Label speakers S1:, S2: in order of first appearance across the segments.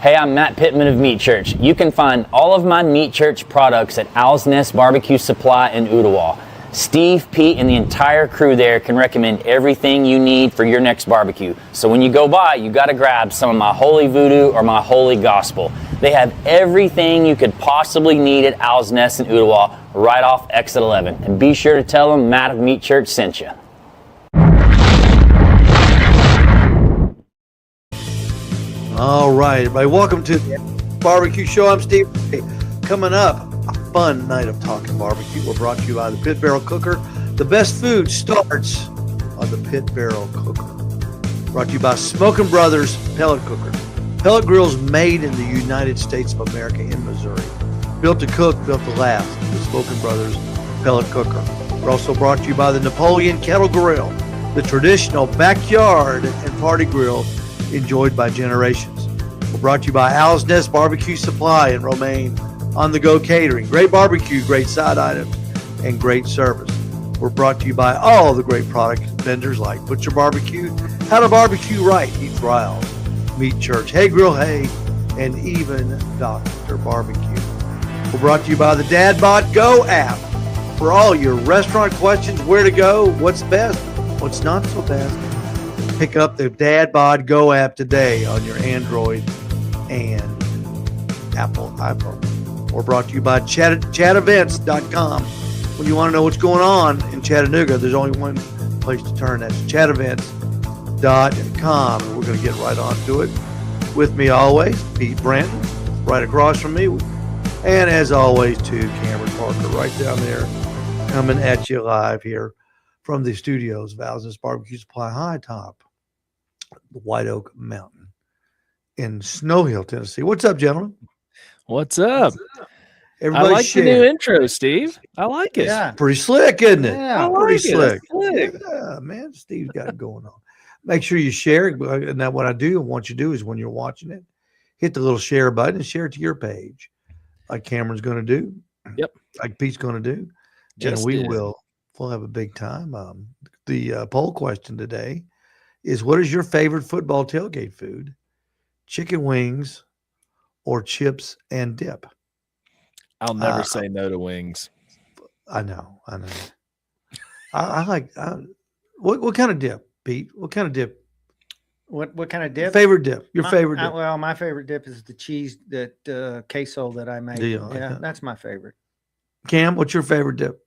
S1: Hey, I'm Matt Pittman of Meat Church. You can find all of my Meat Church products at Owl's Nest Barbecue Supply in Ooltewah. Steve, Pete, and the entire crew there can recommend everything you need for your next barbecue. So when you go by, you got to grab some of my Holy Voodoo or my Holy Gospel. They have everything you could possibly need at Owl's Nest in Ooltewah right off Exit 11. And be sure to tell them Matt of Meat Church sent you.
S2: All right, everybody, welcome to the Barbecue Show. I'm Steve. Coming up, a fun night of talking barbecue. We're brought to you by the Pit Barrel Cooker. The best food starts on the Pit Barrel Cooker. Brought to you by Smokin' Brothers Pellet Cooker. Pellet grills made in the United States of America in Missouri. Built to cook, built to last. The Smokin' Brothers Pellet Cooker. We're also brought to you by the Napoleon Kettle Grill, the traditional backyard and party grill enjoyed by generations. We're brought to you by Owl's Nest Barbecue Supply in Romaine. On-the-go catering, great barbecue, great side items, and great service. We're brought to you by all the great product vendors like Butcher Barbecue, How to Barbecue Right, Heath Riles, Meat Church, Hey Grill Hey, and even Dr. Barbecue. We're brought to you by the DadBot Go app for all your restaurant questions, where to go, what's best, what's not so best. Pick up the DadBot Go app today on your Android and Apple iPhone. We're brought to you by chatevents.com. When you want to know what's going on in Chattanooga, there's only one place to turn. That's chatevents.com. And we're going to get right on to it. With me always, Pete Branton, right across from me. And as always, too, Cameron Parker, right down there, coming at you live here from the studios of Owl's Nest Barbecue Supply, high top the White Oak Mountain in Snow Hill, Tennessee. What's up, gentlemen?
S3: What's up?
S2: Everybody
S3: I like
S2: share.
S3: the new intro, Steve. I like it.
S2: Yeah, pretty slick, isn't it?
S3: Yeah, I
S2: pretty
S3: like
S2: slick.
S3: Slick.
S2: Yeah, man, Steve's got it going on. Make sure you share it. And now what I want you to do is when you're watching it, hit the little share button and share it to your page, like Cameron's going to do.
S3: Yep.
S2: Like Pete's going to do.
S3: Just
S2: and
S3: did.
S2: we'll have a big time. The poll question today is, what is your favorite football tailgate food? Chicken wings or chips and dip?
S3: I'll never say no to wings.
S2: I know. I like what kind of dip, Pete? What kind of dip?
S4: What kind of dip?
S2: Favorite dip? Your favorite dip?
S4: Well, my favorite dip is the cheese that queso that I make.
S2: Like
S4: that's my favorite.
S2: Cam, what's your favorite dip?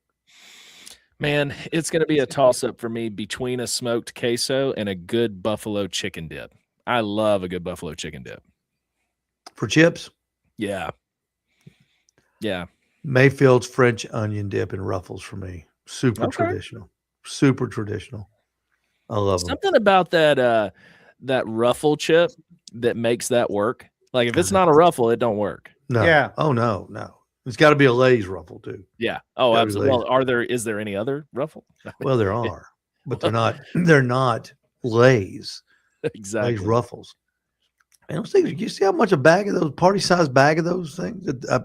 S3: Man, it's going to be a toss-up for me between a smoked queso and a good buffalo chicken dip. I love a good buffalo chicken dip.
S2: For chips?
S3: Yeah. Yeah.
S2: Mayfield's French onion dip and Ruffles for me. Super traditional. Super traditional. I love them.
S3: Something about that ruffle chip that makes that work. Like if it's not a ruffle, it don't work.
S2: No.
S4: Yeah.
S2: Oh no. It's got to be a Lay's Ruffle too.
S3: Yeah. Oh,
S2: Gotta
S3: absolutely. Well, is there any other ruffle?
S2: Well, there are, but they're not Lay's.
S3: Exactly.
S2: Lay's Ruffles. And those things, you see how much a bag of those party-sized bag of those things? I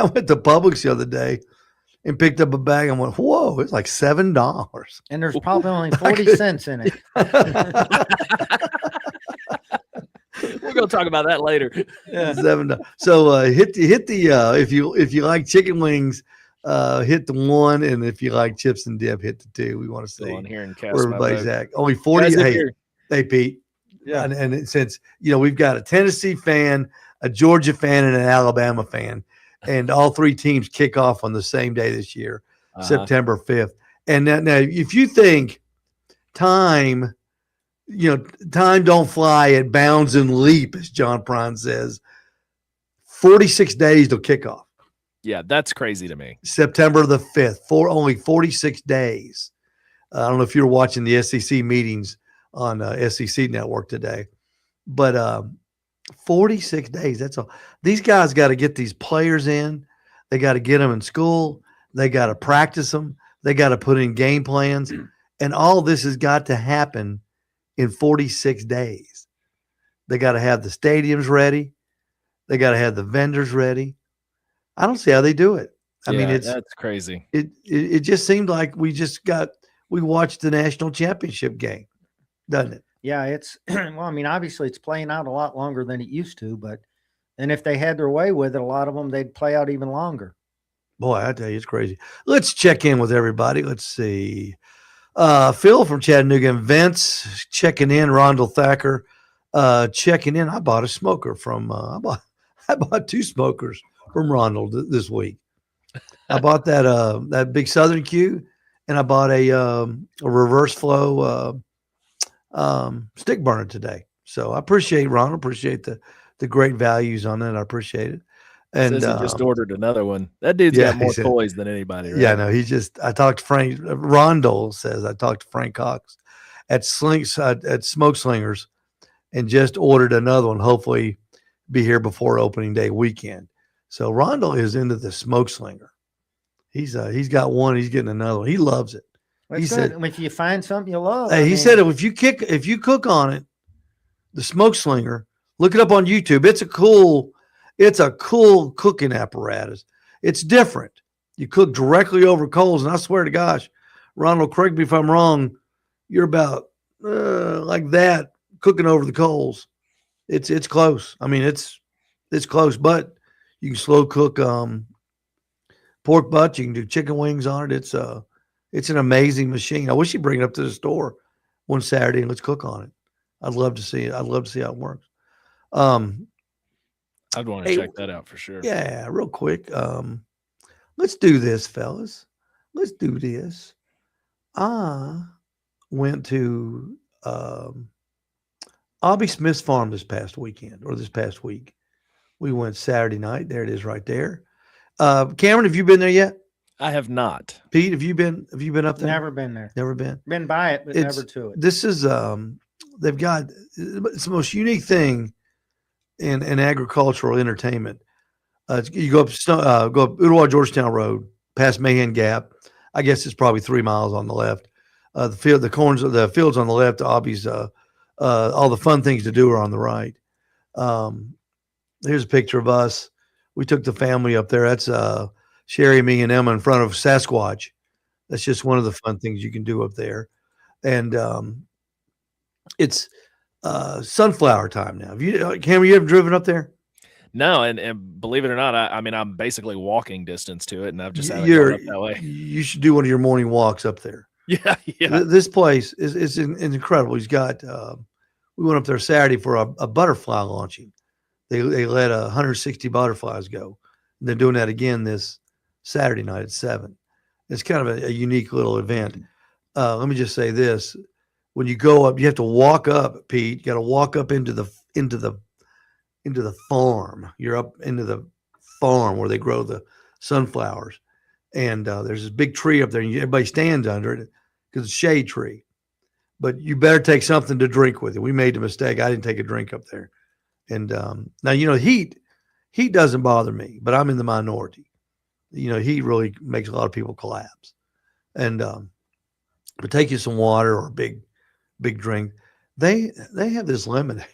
S2: went to Publix the other day and picked up a bag and went, whoa, it's like $7.
S4: And there's probably only 40 cents in it.
S3: We're gonna talk about that later.
S2: Yeah, $7. So hit the if you like chicken wings, hit the 1, and if you like chips and dip, hit the 2. We want to see
S3: here and
S2: where everybody's at. Only 40.
S3: Guys,
S2: Hey, Pete.
S4: Yeah.
S2: And since we've got a Tennessee fan, a Georgia fan, and an Alabama fan, and all 3 teams kick off on the same day this year, September 5th. And now if you think time don't fly, it bounds and leap, as John Prine says, 46 days till kickoff.
S3: Yeah, that's crazy to me.
S2: September the 5th, only 46 days. I don't know if you're watching the SEC meetings on SEC Network today, but 46 days. That's all. These guys got to get these players in. They got to get them in school. They got to practice them. They got to put in game plans. And all this has got to happen in 46 days. They got to have the stadiums ready. They got to have the vendors ready. I don't see how they do it. I mean,
S3: that's crazy.
S2: It just seemed like we watched the national championship game, doesn't it?
S4: Yeah, it's well, I mean, obviously it's playing out a lot longer than it used to, but and if they had their way with it, a lot of them they'd play out even longer.
S2: Boy, I tell you, it's crazy. Let's check in with everybody. Let's see. Phil from Chattanooga, and Vince checking in. Rondell Thacker checking in. I bought a smoker from. I bought 2 smokers from Rondell this week. I bought that big Southern Q, and I bought a reverse flow stick burner today. So I appreciate Ronald. Appreciate the great values on it. I appreciate it. And
S3: Says he just ordered another one. That dude's got more toys than anybody, right?
S2: Yeah, no, I talked to Frank. Rondell says I talked to Frank Cox at Smoke Slingers and just ordered another one. Hopefully be here before opening day weekend. So Rondell is into the smoke slinger. He's got one, he's getting another one. He loves it.
S4: That's
S2: He
S4: good.
S2: said,
S4: If you find something you love,
S2: he said if you cook on it, the smoke slinger, look it up on YouTube. It's a cool cooking apparatus. It's different. You cook directly over coals, and I swear to gosh, Ronald, correct me if I'm wrong, you're about like that cooking over the coals. It's close. I mean, it's close, but you can slow cook pork butts. You can do chicken wings on it. It's an amazing machine. I wish you'd bring it up to the store one Saturday and let's cook on it. I'd love to see it. I'd love to see how it works.
S3: I'd want to check that out for sure.
S2: Yeah, real quick. Let's do this, fellas. Let's do this. I went to Obby Smith's farm this past week. We went Saturday night. There it is right there. Cameron, have you been there yet?
S3: I have not.
S2: Pete, have you been up there?
S4: Never been there.
S2: Never been.
S4: Been by it, but never to it.
S2: This is they've got it's the most unique thing in agricultural entertainment. You go up Ooltewah Georgetown Road, past Mahan Gap. I guess it's probably 3 miles on the left. The fields on the left. Obby's all the fun things to do are on the right. Here's a picture of us. We took the family up there. That's Sherry, me, and Emma in front of Sasquatch. That's just one of the fun things you can do up there. And it's sunflower time now. Cameron, you ever driven up there?
S3: No, and believe it or not, I mean, I'm basically walking distance to it, and I've just haven't gone up that way.
S2: You should do one of your morning walks up there.
S3: Yeah.
S2: This place is incredible. He's got. We went up there Saturday for a butterfly launching. They let 160 butterflies go. And they're doing that again this Saturday night at 7. It's kind of a unique little event. Let me just say this: when you go up, you have to walk up, Pete. You got to walk up into the farm. You're up into the farm where they grow the sunflowers, and there's this big tree up there, and everybody stands under it because it's a shade tree. But you better take something to drink with it. We made the mistake. I didn't take a drink up there, and now heat doesn't bother me, but I'm in the minority. Heat really makes a lot of people collapse, and but take you some water or a big drink. They have this lemonade.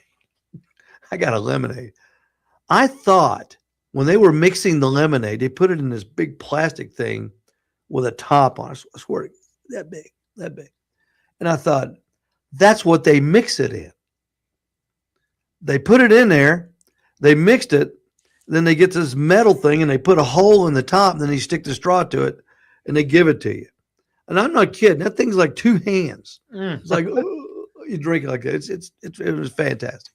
S2: I got a lemonade. I thought when they were mixing the lemonade, they put it in this big plastic thing with a top on it. I swear, that big. And I thought, that's what they mix it in. They put it in there, they mixed it, then they get this metal thing and they put a hole in the top, and then they stick the straw to it and they give it to you. And I'm not kidding. That thing's like 2 hands. It's like, you drink it like that. It was fantastic.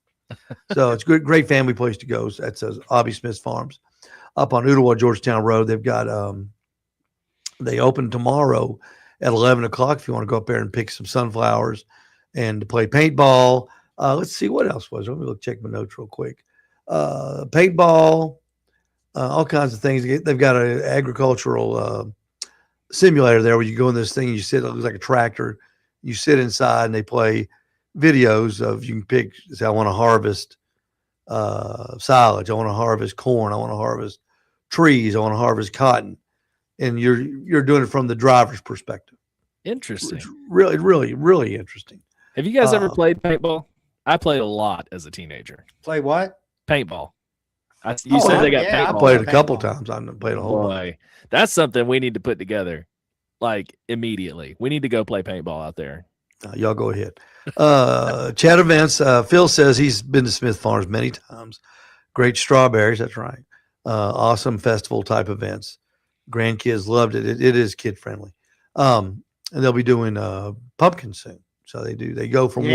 S2: So it's good, great family place to go. That's Obby Smith's Farms up on Ooltewah Georgetown Road. They've got they open tomorrow at 11 o'clock if you want to go up there and pick some sunflowers and to play paintball. Let's see what else was. Let me check my notes real quick. Paintball, all kinds of things. They've got an agricultural simulator there where you go in this thing and you sit. It looks like a tractor. You sit inside and they play videos of, you can pick, say, I want to harvest silage, I want to harvest corn, I want to harvest trees, I want to harvest cotton, and you're doing it from the driver's perspective.
S3: Interesting.
S2: It's really interesting.
S3: Have you guys ever played paintball? I played a lot as a teenager.
S4: Play what?
S3: Paintball. You said they got paintball.
S2: I played a couple times. I haven't played a whole lot.
S3: That's something we need to put together, like, immediately. We need to go play paintball out there.
S2: Y'all go ahead. Chat events. Phil says he's been to Smith Farms many times. Great strawberries. That's right. Awesome festival type events. Grandkids loved it. It is kid friendly. And they'll be doing pumpkins soon. So they go from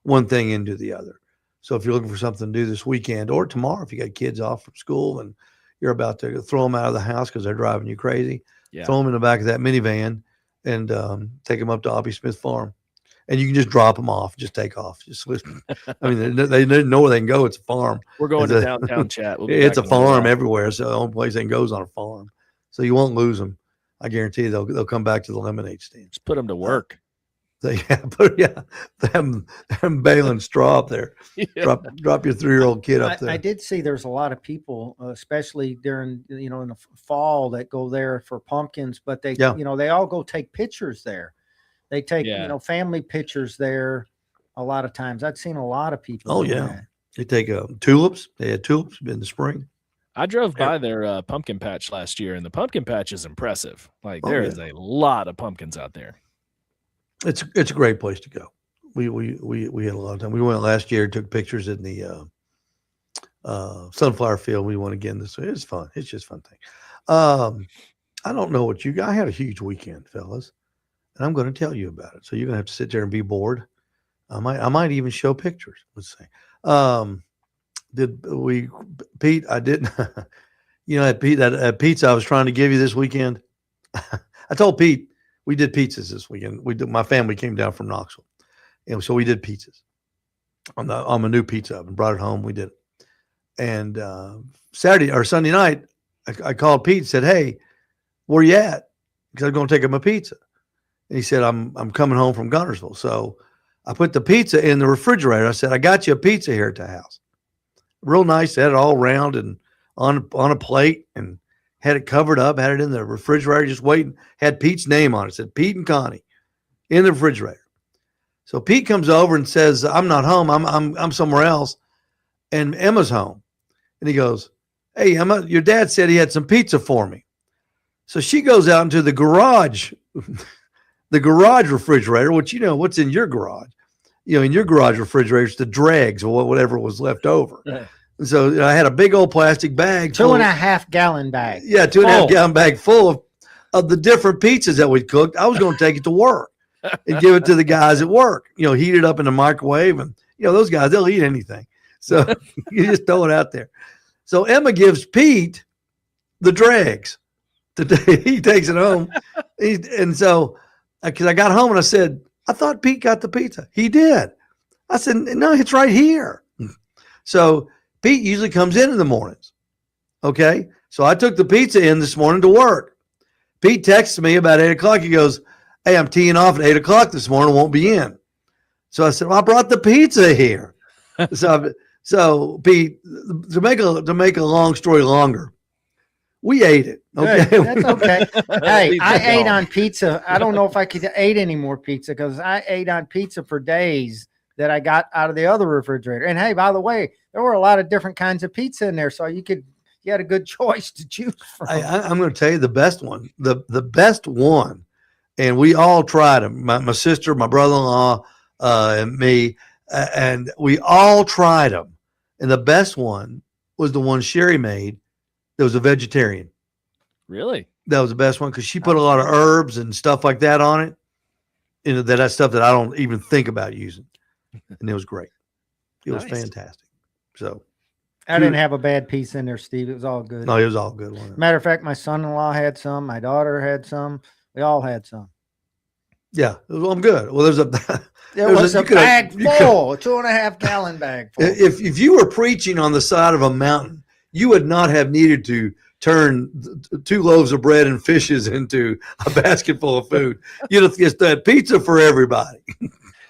S2: one thing into the other. So if you're looking for something to do this weekend or tomorrow, if you got kids off from school and you're about to throw them out of the house because they're driving you crazy, throw them in the back of that minivan and take them up to Oppie Smith Farm. And you can just drop them off, just take off. Just listen. I mean, they know where they can go. It's a farm.
S3: We're going to downtown chat.
S2: It's a farm everywhere. So the only place they can go is on a farm. So you won't lose them. I guarantee you they'll come back to the lemonade stand.
S3: Just put them to work.
S2: Them baling straw up there. Yeah. Drop your 3-year-old kid up there.
S4: I did see there's a lot of people, especially during in the fall, that go there for pumpkins. But they they all go take pictures there. They take family pictures there. A lot of times, I've seen a lot of people.
S2: Oh yeah, that. They take tulips. They had tulips in the spring.
S3: I drove by their pumpkin patch last year, and the pumpkin patch is impressive. Like there is a lot of pumpkins out there.
S2: It's a great place to go. We had a lot of time. We went last year, took pictures in the sunflower field. We went again this year. It's fun. It's just a fun thing. I don't know what I had a huge weekend, fellas, and I'm going to tell you about it. So you're going to have to sit there and be bored. I might even show pictures. Let's say. Pete? I didn't. That pizza I was trying to give you this weekend. I told Pete we did pizzas this weekend. My family came down from Knoxville, and so we did pizzas on my new pizza oven. Brought it home. We did it, and Saturday or Sunday night, I called Pete and said, "Hey, where you at?" Because I'm going to take him a pizza, and he said, "I'm coming home from Gunnersville." So I put the pizza in the refrigerator. I said, "I got you a pizza here at the house." Real nice. They had it all round and on a plate and had it covered up, had it in the refrigerator, just waiting, had Pete's name on it. It said Pete and Connie in the refrigerator. So Pete comes over and says, "I'm not home. I'm somewhere else." And Emma's home. And he goes, "Hey, Emma, your dad said he had some pizza for me." So she goes out into the garage refrigerator, which what's in your garage. In your garage refrigerator, it's the dregs or whatever was left over. And so I had a big old plastic bag.
S4: 2.5 gallon bag.
S2: Yeah, 2.5 gallon bag full of the different pizzas that we cooked. I was going to take it to work and give it to the guys at work. Heat it up in the microwave. And, those guys, they'll eat anything. So you just throw it out there. So Emma gives Pete the dregs. He takes it home. And so, because I got home and I said, "I thought Pete got the pizza." He did. I said, "No, it's right here." So Pete usually comes in the mornings. Okay. So I took the pizza in this morning to work. Pete texts me about 8:00. He goes, "Hey, I'm teeing off at 8:00 this morning. Won't be in." So I said, "Well, I brought the pizza here." So Pete, to make a long story longer, we ate it. Okay.
S4: Good. That's okay. Hey, I ate on pizza. I don't know if I could eat any more pizza because I ate on pizza for days that I got out of the other refrigerator. And hey, by the way, there were a lot of different kinds of pizza in there. So you had a good choice to choose from.
S2: I'm going to tell you the best one, the best one. And we all tried them. My sister, my brother-in-law, and me, and we all tried them. And the best one was the one Sherry made. That was a vegetarian.
S3: Really?
S2: That was the best one because she put a lot of herbs and stuff like that on it. And that's stuff that I don't even think about using. And it was great. It was fantastic. So
S4: I didn't have a bad piece in there, Steve. It was all good.
S2: No, it was all good.
S4: Matter of fact, my son-in-law had some. My daughter had some. We all had some.
S2: Yeah, I'm good. Well,
S4: there was a bag full, a 2.5 gallon bag full.
S2: If you were preaching on the side of a mountain, you would not have needed to turn 2 loaves of bread and fishes into a basket full of food. You'd have just had pizza for everybody.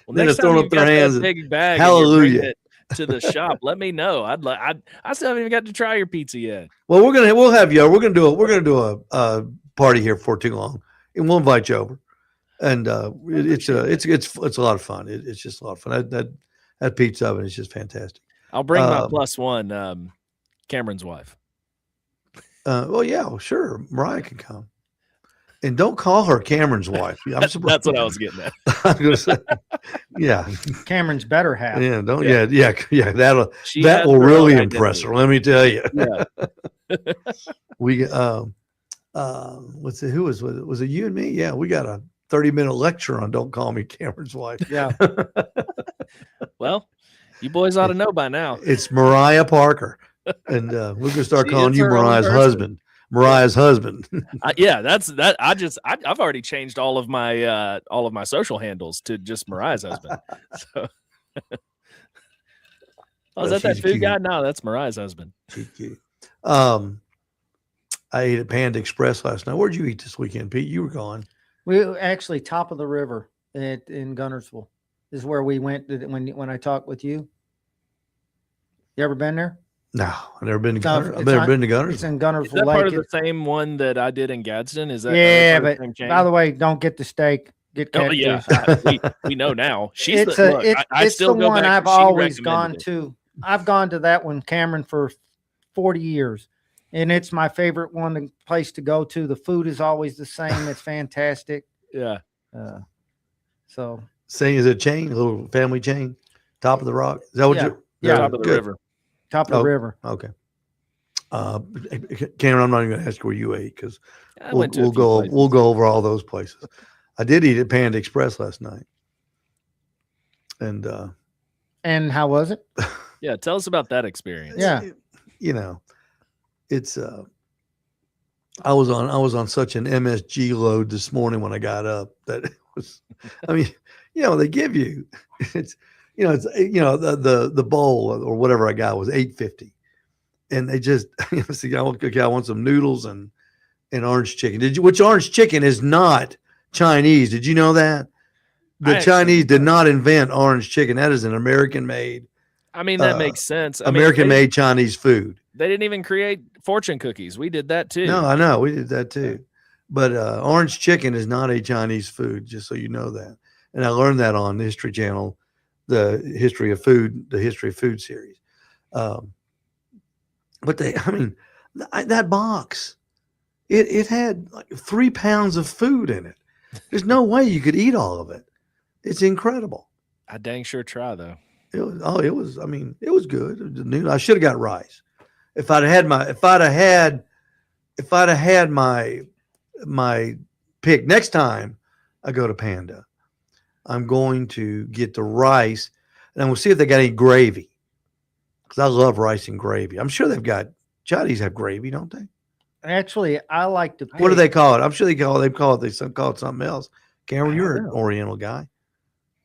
S3: Well, next time you've got that big bag,
S2: hallelujah,
S3: to the shop, let me know. I still haven't even got to try your pizza yet.
S2: Well, we'll have you. We're gonna do a party here before too long, and we'll invite you over. And it's a lot of fun. It's just a lot of fun. That pizza oven is just fantastic.
S3: I'll bring my plus one. Cameron's wife.
S2: Well, yeah, well, sure. Mariah can come. And don't call her Cameron's wife. I'm surprised.
S3: That's what I was getting at.
S2: I was gonna say, yeah,
S4: Cameron's better half.
S2: yeah, don't, yeah. That
S3: She
S2: will
S3: has her
S2: really
S3: own
S2: impress
S3: identity.
S2: her. Let me tell you.
S3: Yeah.
S2: We what's it? Who was it? You and me? Yeah, we got a 30-minute lecture on "Don't Call Me Cameron's Wife."
S4: Yeah.
S3: Well, you boys ought to know by now.
S2: It's Mariah Parker, and we're gonna start
S3: She
S2: calling
S3: is
S2: you
S3: her own
S2: Mariah's
S3: person.
S2: husband. Mariah's husband.
S3: Yeah, that's that. I've already changed all of my social handles to just Mariah's husband. So, is that
S2: she's
S3: food
S2: cute.
S3: guy? No, that's Mariah's husband.
S2: She's cute. I ate at Panda Express last night. Where'd you eat this weekend, Pete? You were gone.
S4: We were actually top of the river in Gunnersville is where we went when I talked with you. You ever been there?
S2: No, I've never been to
S4: No,
S2: Gunner. I've
S4: it's
S2: never
S4: not-
S2: been to Gunners.
S4: It's in
S3: Is
S4: Gunnersville
S3: that part of
S4: Lake.
S3: the same one that I did in Gadsden? Is that
S4: Yeah,
S3: part of
S4: but
S3: the same chain?
S4: by the way, don't get the steak. Get
S3: Oh,
S4: catfish.
S3: yeah, we know now. She's
S4: It's
S3: the,
S4: a,
S3: look,
S4: it's,
S3: I
S4: it's
S3: still
S4: the
S3: go
S4: one
S3: back.
S4: I've
S3: She
S4: always
S3: recommended
S4: gone
S3: it.
S4: to. I've gone to that one, Cameron, for 40 years, and it's my favorite place to go to. The food is always the same. It's fantastic.
S3: Yeah,
S4: So
S2: Saying is it a chain, a little family chain, top of the rock. Is that what
S4: Yeah.
S2: you?
S4: Yeah.
S3: top of the
S2: good.
S3: river.
S4: top of the
S2: Oh.
S4: river.
S2: Okay. Cameron, I'm not even going to ask you where you ate because
S3: I
S2: we'll
S3: went to a few
S2: go
S3: places.
S2: we'll go over all those places. I did eat at Panda Express last night, and
S4: And how was it?
S3: Yeah, tell us about that experience.
S4: Yeah.
S2: you know, it's I was on such an MSG load this morning when I got up that it was. I mean, they give you it's the bowl or whatever I got was $8.50. And they just, see, I want some noodles and orange chicken. Which orange chicken is not Chinese. Did you know that? The Chinese did not invent orange chicken. That is an American-made.
S3: I mean, that makes sense.
S2: American-made Chinese food.
S3: They didn't even create fortune cookies. We did that too.
S2: No, I know. We did that too. But orange chicken is not a Chinese food, just so you know that. And I learned that on the History Channel, the History of Food series. But that box, it had like 3 pounds of food in it. There's no way you could eat all of it. It's incredible.
S3: I dang sure try though.
S2: It was good. I should have got rice. If I'd have had my pick next time I go to Panda, I'm going to get the rice and we'll see if they got any gravy. Because I love rice and gravy. I'm sure Chinese have gravy, don't they?
S4: Actually, I like to.
S2: What do they call it? I'm sure they call it something else. Cameron, you're an Oriental guy.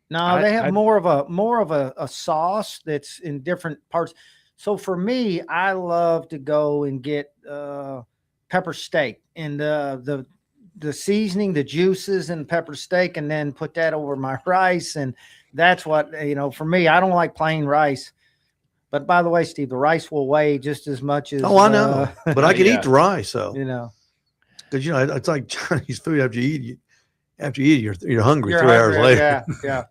S4: No, they have more of a sauce that's in different parts. So for me, I love to go and get pepper steak and the seasoning, the juices and pepper steak, and then put that over my rice. And that's what, for me, I don't like plain rice. But by the way, Steve, the rice will weigh just as much as.
S2: Oh, I know, but I can eat the rice. So because it's like Chinese food. After you eat, you're hungry 3 hours later.
S4: Yeah.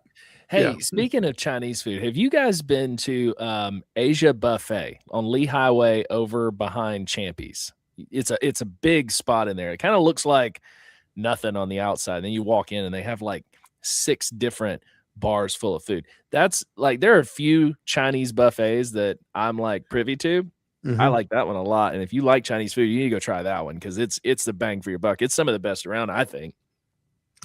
S3: Hey, speaking of Chinese food, have you guys been to Asia Buffet on Lee Highway over behind Champy's? It's a big spot in there. It kind of looks like nothing on the outside. Then you walk in and they have like 6 different bars full of food. That's like, there are a few Chinese buffets that I'm like privy to.
S2: Mm-hmm.
S3: I like that one a lot. And if you like Chinese food, you need to go try that one because it's the bang for your buck. It's some of the best around, I think.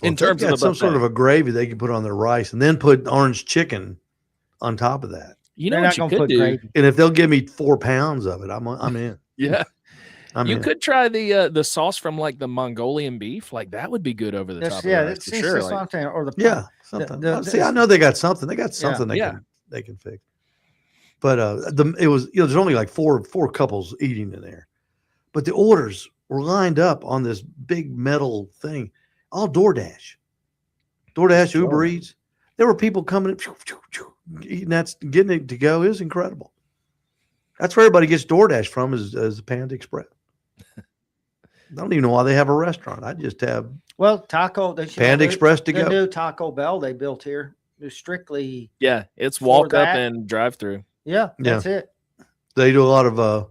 S2: Well, in terms of some sort of a gravy they can put on their rice and then put orange chicken on top of that.
S3: You know what you could do?
S4: Gravy.
S2: And if they'll give me 4 pounds of it, I'm in.
S3: Yeah. You could try the sauce from like the Mongolian beef. Like that would be good over the top of the rice for sure.
S4: That's what I'm saying. Or
S2: something. See, I know they got something. They got something they can fix. But it was there's only like four couples eating in there, but the orders were lined up on this big metal thing, all DoorDash, Uber Eats. There were people coming in, eating that, getting it to go. It was incredible. That's where everybody gets DoorDash from is Panda Express. I don't even know why they have a restaurant. I just have
S4: Panda
S2: Express to
S4: go.
S2: go.
S4: The new Taco Bell they built here is strictly
S3: it's walk up and drive through.
S4: Yeah, that's it.
S2: They do a lot of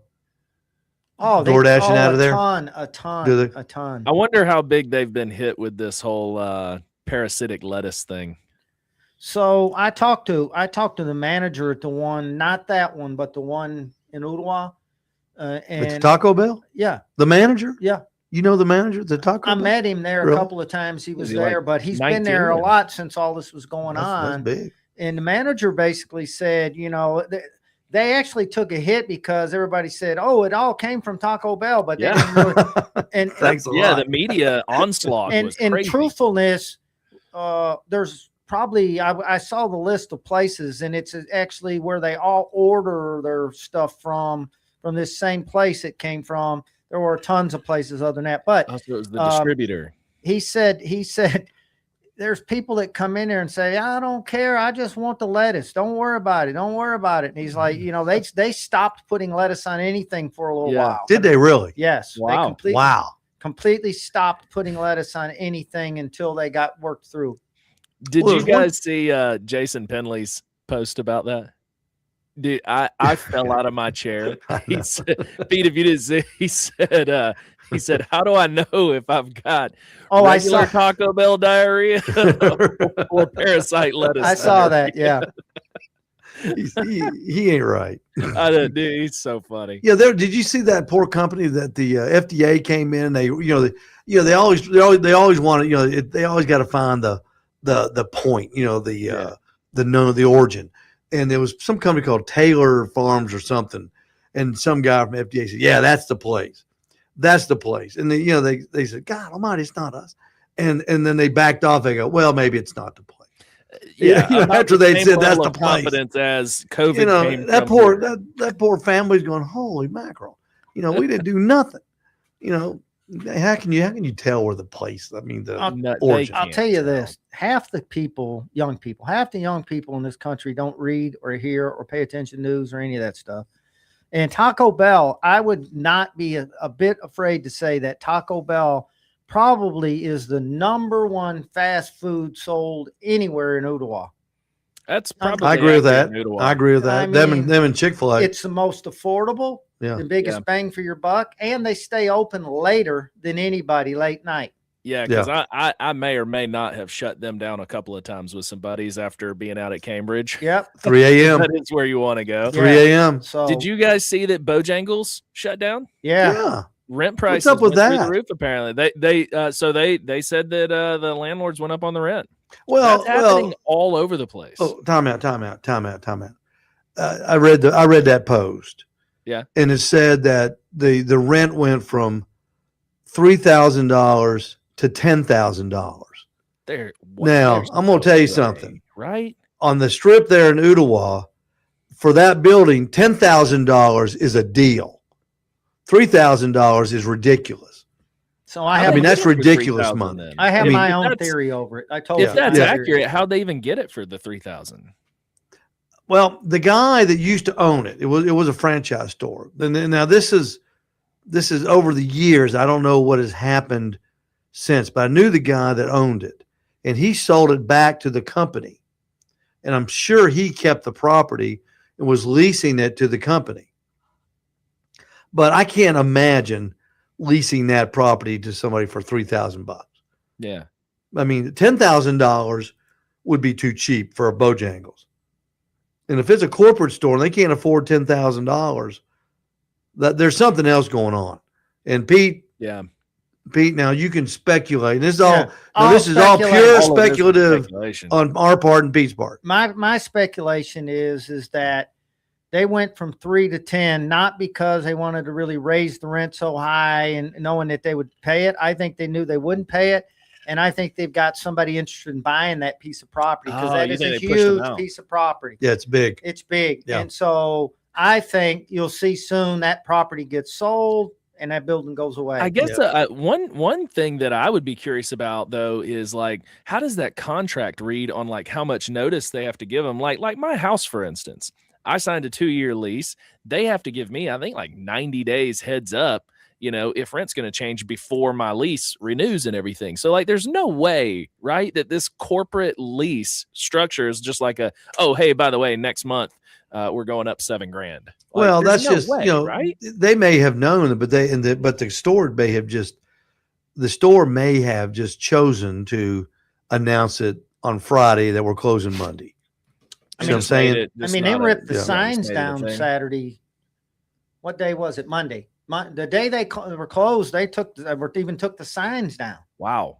S4: Oh,
S2: DoorDashing out of there?
S4: A
S2: Do they?
S4: ton, a ton.
S3: I wonder how big they've been hit with this whole parasitic lettuce thing.
S4: So I talked to the manager at the one, not that one, but the one in Ottawa.
S2: It's Taco Bell?
S4: Yeah.
S2: The manager?
S4: Yeah.
S2: You know the manager at the Taco
S4: I
S2: Bell?
S4: met him there
S2: Really?
S4: a couple of times. He was
S3: he
S4: there,
S3: like
S4: but he's
S3: 19
S4: been there a
S3: or-
S4: lot since all this was going
S2: That's
S4: on.
S2: big.
S4: And the manager basically said, they actually took a hit because everybody said, "Oh, it all came from Taco Bell," but they didn't really. And
S2: Thanks a
S3: Yeah,
S2: lot.
S3: the media onslaught was
S4: in
S3: crazy.
S4: truthfulness, there's probably I saw the list of places, and it's actually where they all order their stuff from this same place it came from. There were tons of places other than that, but
S3: Also, it was the distributor.
S4: he said there's people that come in there and say, "I don't care, I just want the lettuce. Don't worry about it. Don't worry about it." And he's like, they stopped putting lettuce on anything for a little
S3: Yeah.
S4: while.
S2: Did they really?
S4: Yes.
S3: Wow.
S4: They
S2: Wow.
S4: completely stopped putting lettuce on anything until they got worked through.
S3: Did
S2: Well,
S3: you
S2: there's one-
S3: guys see Jason Penley's post about that? Dude, I fell out of my chair. He said, Pete, if you didn't see, he said, "How do I know if I've got
S4: Oh, I
S3: regular
S4: saw
S3: Taco Bell diarrhea or parasite lettuce?"
S4: I saw that. Yeah.
S2: he ain't right.
S3: Dude, he's so funny.
S2: Yeah, did you see that poor company that the FDA came in? They they always want to, they always got to find the point, the origin. And there was some company called Taylor Farms or something, and some guy from FDA said, "Yeah, that's the place. That's the place." And they said, "God Almighty, it's not us." And then they backed off. They go, "Well, maybe it's not the place."
S3: Yeah, about
S2: after
S3: the
S2: they
S3: same
S2: said that's
S3: level
S2: the
S3: of
S2: place.
S3: confidence as COVID came
S2: That
S3: from
S2: poor
S3: here.
S2: that poor family's going, "Holy mackerel!" We didn't do nothing. How can you tell where the place? I mean, the
S3: No, they
S2: origin.
S4: I'll
S3: can't
S4: tell you
S3: tell.
S4: this: half the young people in this country don't read or hear or pay attention to news or any of that stuff. And Taco Bell, I would not be a bit afraid to say that Taco Bell probably is the number one fast food sold anywhere in Ottawa.
S3: That's probably
S2: I agree with that.
S3: accurate in Ottawa.
S2: I agree with that.
S4: I
S2: them
S4: mean,
S2: and Chick-fil-A.
S4: It's the most affordable,
S2: Yeah.
S4: the biggest bang for your buck, and they stay open later than anybody late night.
S3: Yeah, because I may or may not have shut them down a couple of times with some buddies after being out at Cambridge.
S4: Yep.
S2: 3 a.m.
S3: That is where you want to go.
S2: 3 a.m.
S4: So
S3: Did you guys see that Bojangles shut down?
S4: Yeah.
S3: Rent prices
S2: up with
S3: went through
S2: that?
S3: the roof. Apparently, they said that the landlords went up on the rent.
S2: Well,
S3: That's happening all over the place.
S2: Oh, time out. I read that post.
S3: Yeah.
S2: And it said that the rent went from $3,000 to $10,000.
S3: There.
S2: Now,
S3: there's
S2: I'm gonna
S3: no
S2: tell you
S3: way,
S2: something.
S3: right?
S2: On the strip there in Ottawa, for that building, $10,000 is a deal. $3,000 is ridiculous.
S4: So I
S2: mean, that's
S3: get it for
S2: ridiculous
S3: 3,000
S2: money.
S3: then?
S4: I have
S2: I mean,
S4: my own
S3: that's-
S4: theory over it. I told
S3: If
S4: you
S3: that's
S4: my theory.
S3: accurate, how'd they even get it for the 3,000?
S2: Well, the guy that used to own it was a franchise store. And now this is over the years. I don't know what has happened since, but I knew the guy that owned it, and he sold it back to the company. And I'm sure he kept the property and was leasing it to the company. But I can't imagine leasing that property to somebody for $3,000.
S3: Yeah.
S2: I mean, $10,000 would be too cheap for a Bojangles. And if it's a corporate store and they can't afford $10,000, that there's something else going on. And Pete, now you can speculate. This is all. Now this is all pure speculative on our part and Pete's part.
S4: My speculation is that they went from 3 to 10, not because they wanted to really raise the rent so high and knowing that they would pay it. I think they knew they wouldn't pay it. And I think they've got somebody interested in buying that piece of property because that is a huge piece of property.
S2: Yeah, it's big.
S4: It's big.
S2: Yeah.
S4: And so I think you'll see soon that property gets sold and that building goes away.
S3: I guess one thing that I would be curious about though is like, how does that contract read on like how much notice they have to give them? Like my house, for instance, I signed a 2-year lease. They have to give me, I think, like 90 days heads up, if rent's going to change before my lease renews and everything. So like, there's no way, right, that this corporate lease structure is just like oh, hey, by the way, next month we're going up $7,000.
S2: Well,
S3: there's
S2: that's
S3: no
S2: just
S3: way, right?
S2: they may have known, but the store may have just chosen to announce it on Friday that we're closing Monday. You know what I'm saying?
S4: They ripped the
S3: just
S4: signs
S3: made it a
S4: down
S3: thing.
S4: Saturday. What day was it? Monday. The day they were closed, they even took the signs down.
S3: Wow.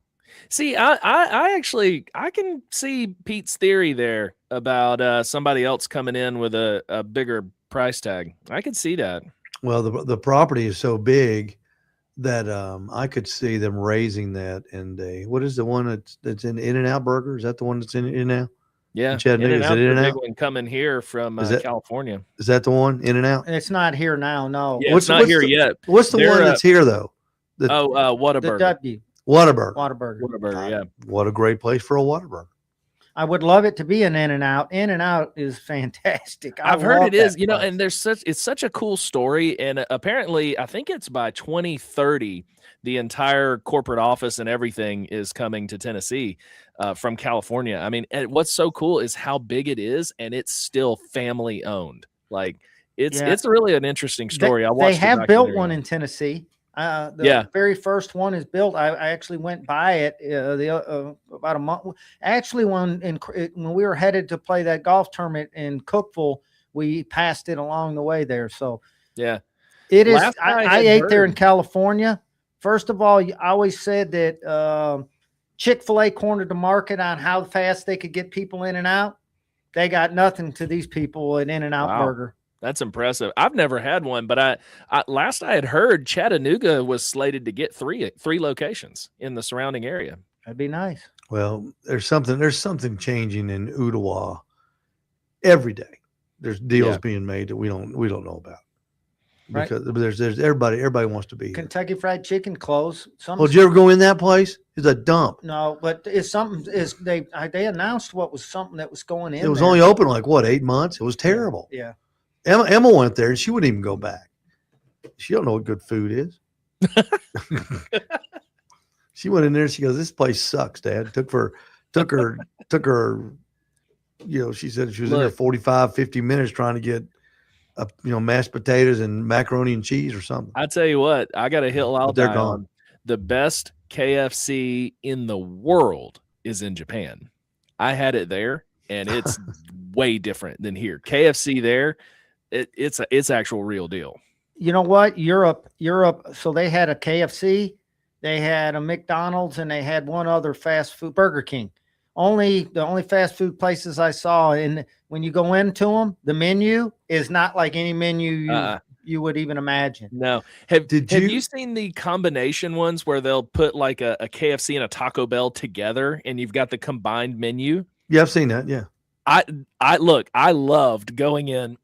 S3: See, I actually I can see Pete's theory there about somebody else coming in with a bigger price tag. I could see that.
S2: Well, the property is so big that I could see them raising that. And what is the one that's in In-N-Out Burger? Is that the one that's in In-N-Out?
S3: Yeah,
S2: Chattanooga, is it
S3: In-N-Out's the big
S2: In-N-Out?
S3: one coming here from
S2: Is that-
S3: California.
S2: Is that the one In-N-Out?
S4: It's not here now. No.
S3: Yeah, it's not here yet.
S2: What's the one that's here though?
S4: The
S3: Whataburger.
S4: W.
S2: Whataburger.
S3: Whataburger, yeah.
S2: What a great place for a Whataburger.
S4: I would love it to be an In-N-Out. In-N-Out is fantastic.
S3: I've heard it is,
S4: place.
S3: and it's such a cool story. And apparently, I think it's by 2030, the entire corporate office and everything is coming to Tennessee from California. I mean, and what's so cool is how big it is, and it's still family owned. Like it's really an interesting story.
S4: They have built one in Tennessee. The very first one is built. I actually went by it about a month. Actually, when we were headed to play that golf tournament in Cookeville, we passed it along the way there. So
S3: yeah,
S4: it is. I ate there in California. First of all, I always said that Chick-fil-A cornered the market on how fast they could get people in and out. They got nothing to these people at In-N-Out Burger.
S3: That's impressive. I've never had one, but I last I had heard, Chattanooga was slated to get three locations in the surrounding area.
S4: That'd be nice.
S2: Well, there's something changing in Ottawa every day. There's deals being made that we don't know about.
S4: Right.
S2: Because there's everybody wants to be here.
S4: Kentucky Fried Chicken closed.
S2: Did you ever go in that place? It's a dump.
S4: No, but it's something. They announced what was something that was going in.
S2: It was only open like 8 months. It was terrible.
S4: Yeah.
S2: Emma went there and she wouldn't even go back. She don't know what good food is. She went in there and she goes, "This place sucks, Dad." Took her. She said she was in there 45, 50 minutes trying to get mashed potatoes and macaroni and cheese or something.
S3: I tell you what, I got a hill out
S2: there.
S3: The best KFC in the world is in Japan. I had it there, and it's way different than here. KFC there, it's actual real deal.
S4: You know what? Europe. So they had a KFC, they had a McDonald's, and they had one other fast food, Burger King. The only fast food places I saw, and when you go into them, the menu is not like any menu you would even imagine.
S3: No. Have you seen the combination ones where they'll put like a KFC and a Taco Bell together, and you've got the combined menu?
S2: Yeah, I've seen that. Yeah.
S3: I loved going in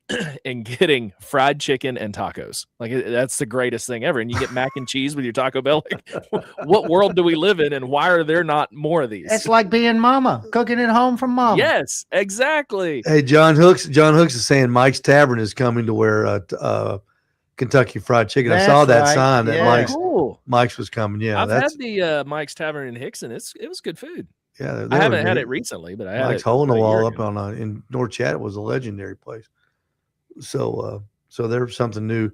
S3: and getting fried chicken and tacos. Like that's the greatest thing ever. And you get mac and cheese with your Taco Bell. Like, what world do we live in? And why are there not more of these?
S4: It's like being mama, cooking at home from mama.
S3: Yes, exactly.
S2: Hey, John Hooks is saying Mike's Tavern is coming to where Kentucky Fried Chicken. I saw that sign that Mike's was coming. Yeah,
S3: I've had the Mike's Tavern in Hickson. It was good food.
S2: Yeah,
S3: I haven't had it recently, but I had
S2: Mike's
S3: it
S2: Hole in the Wall up in North Chat was a legendary place. So there's something new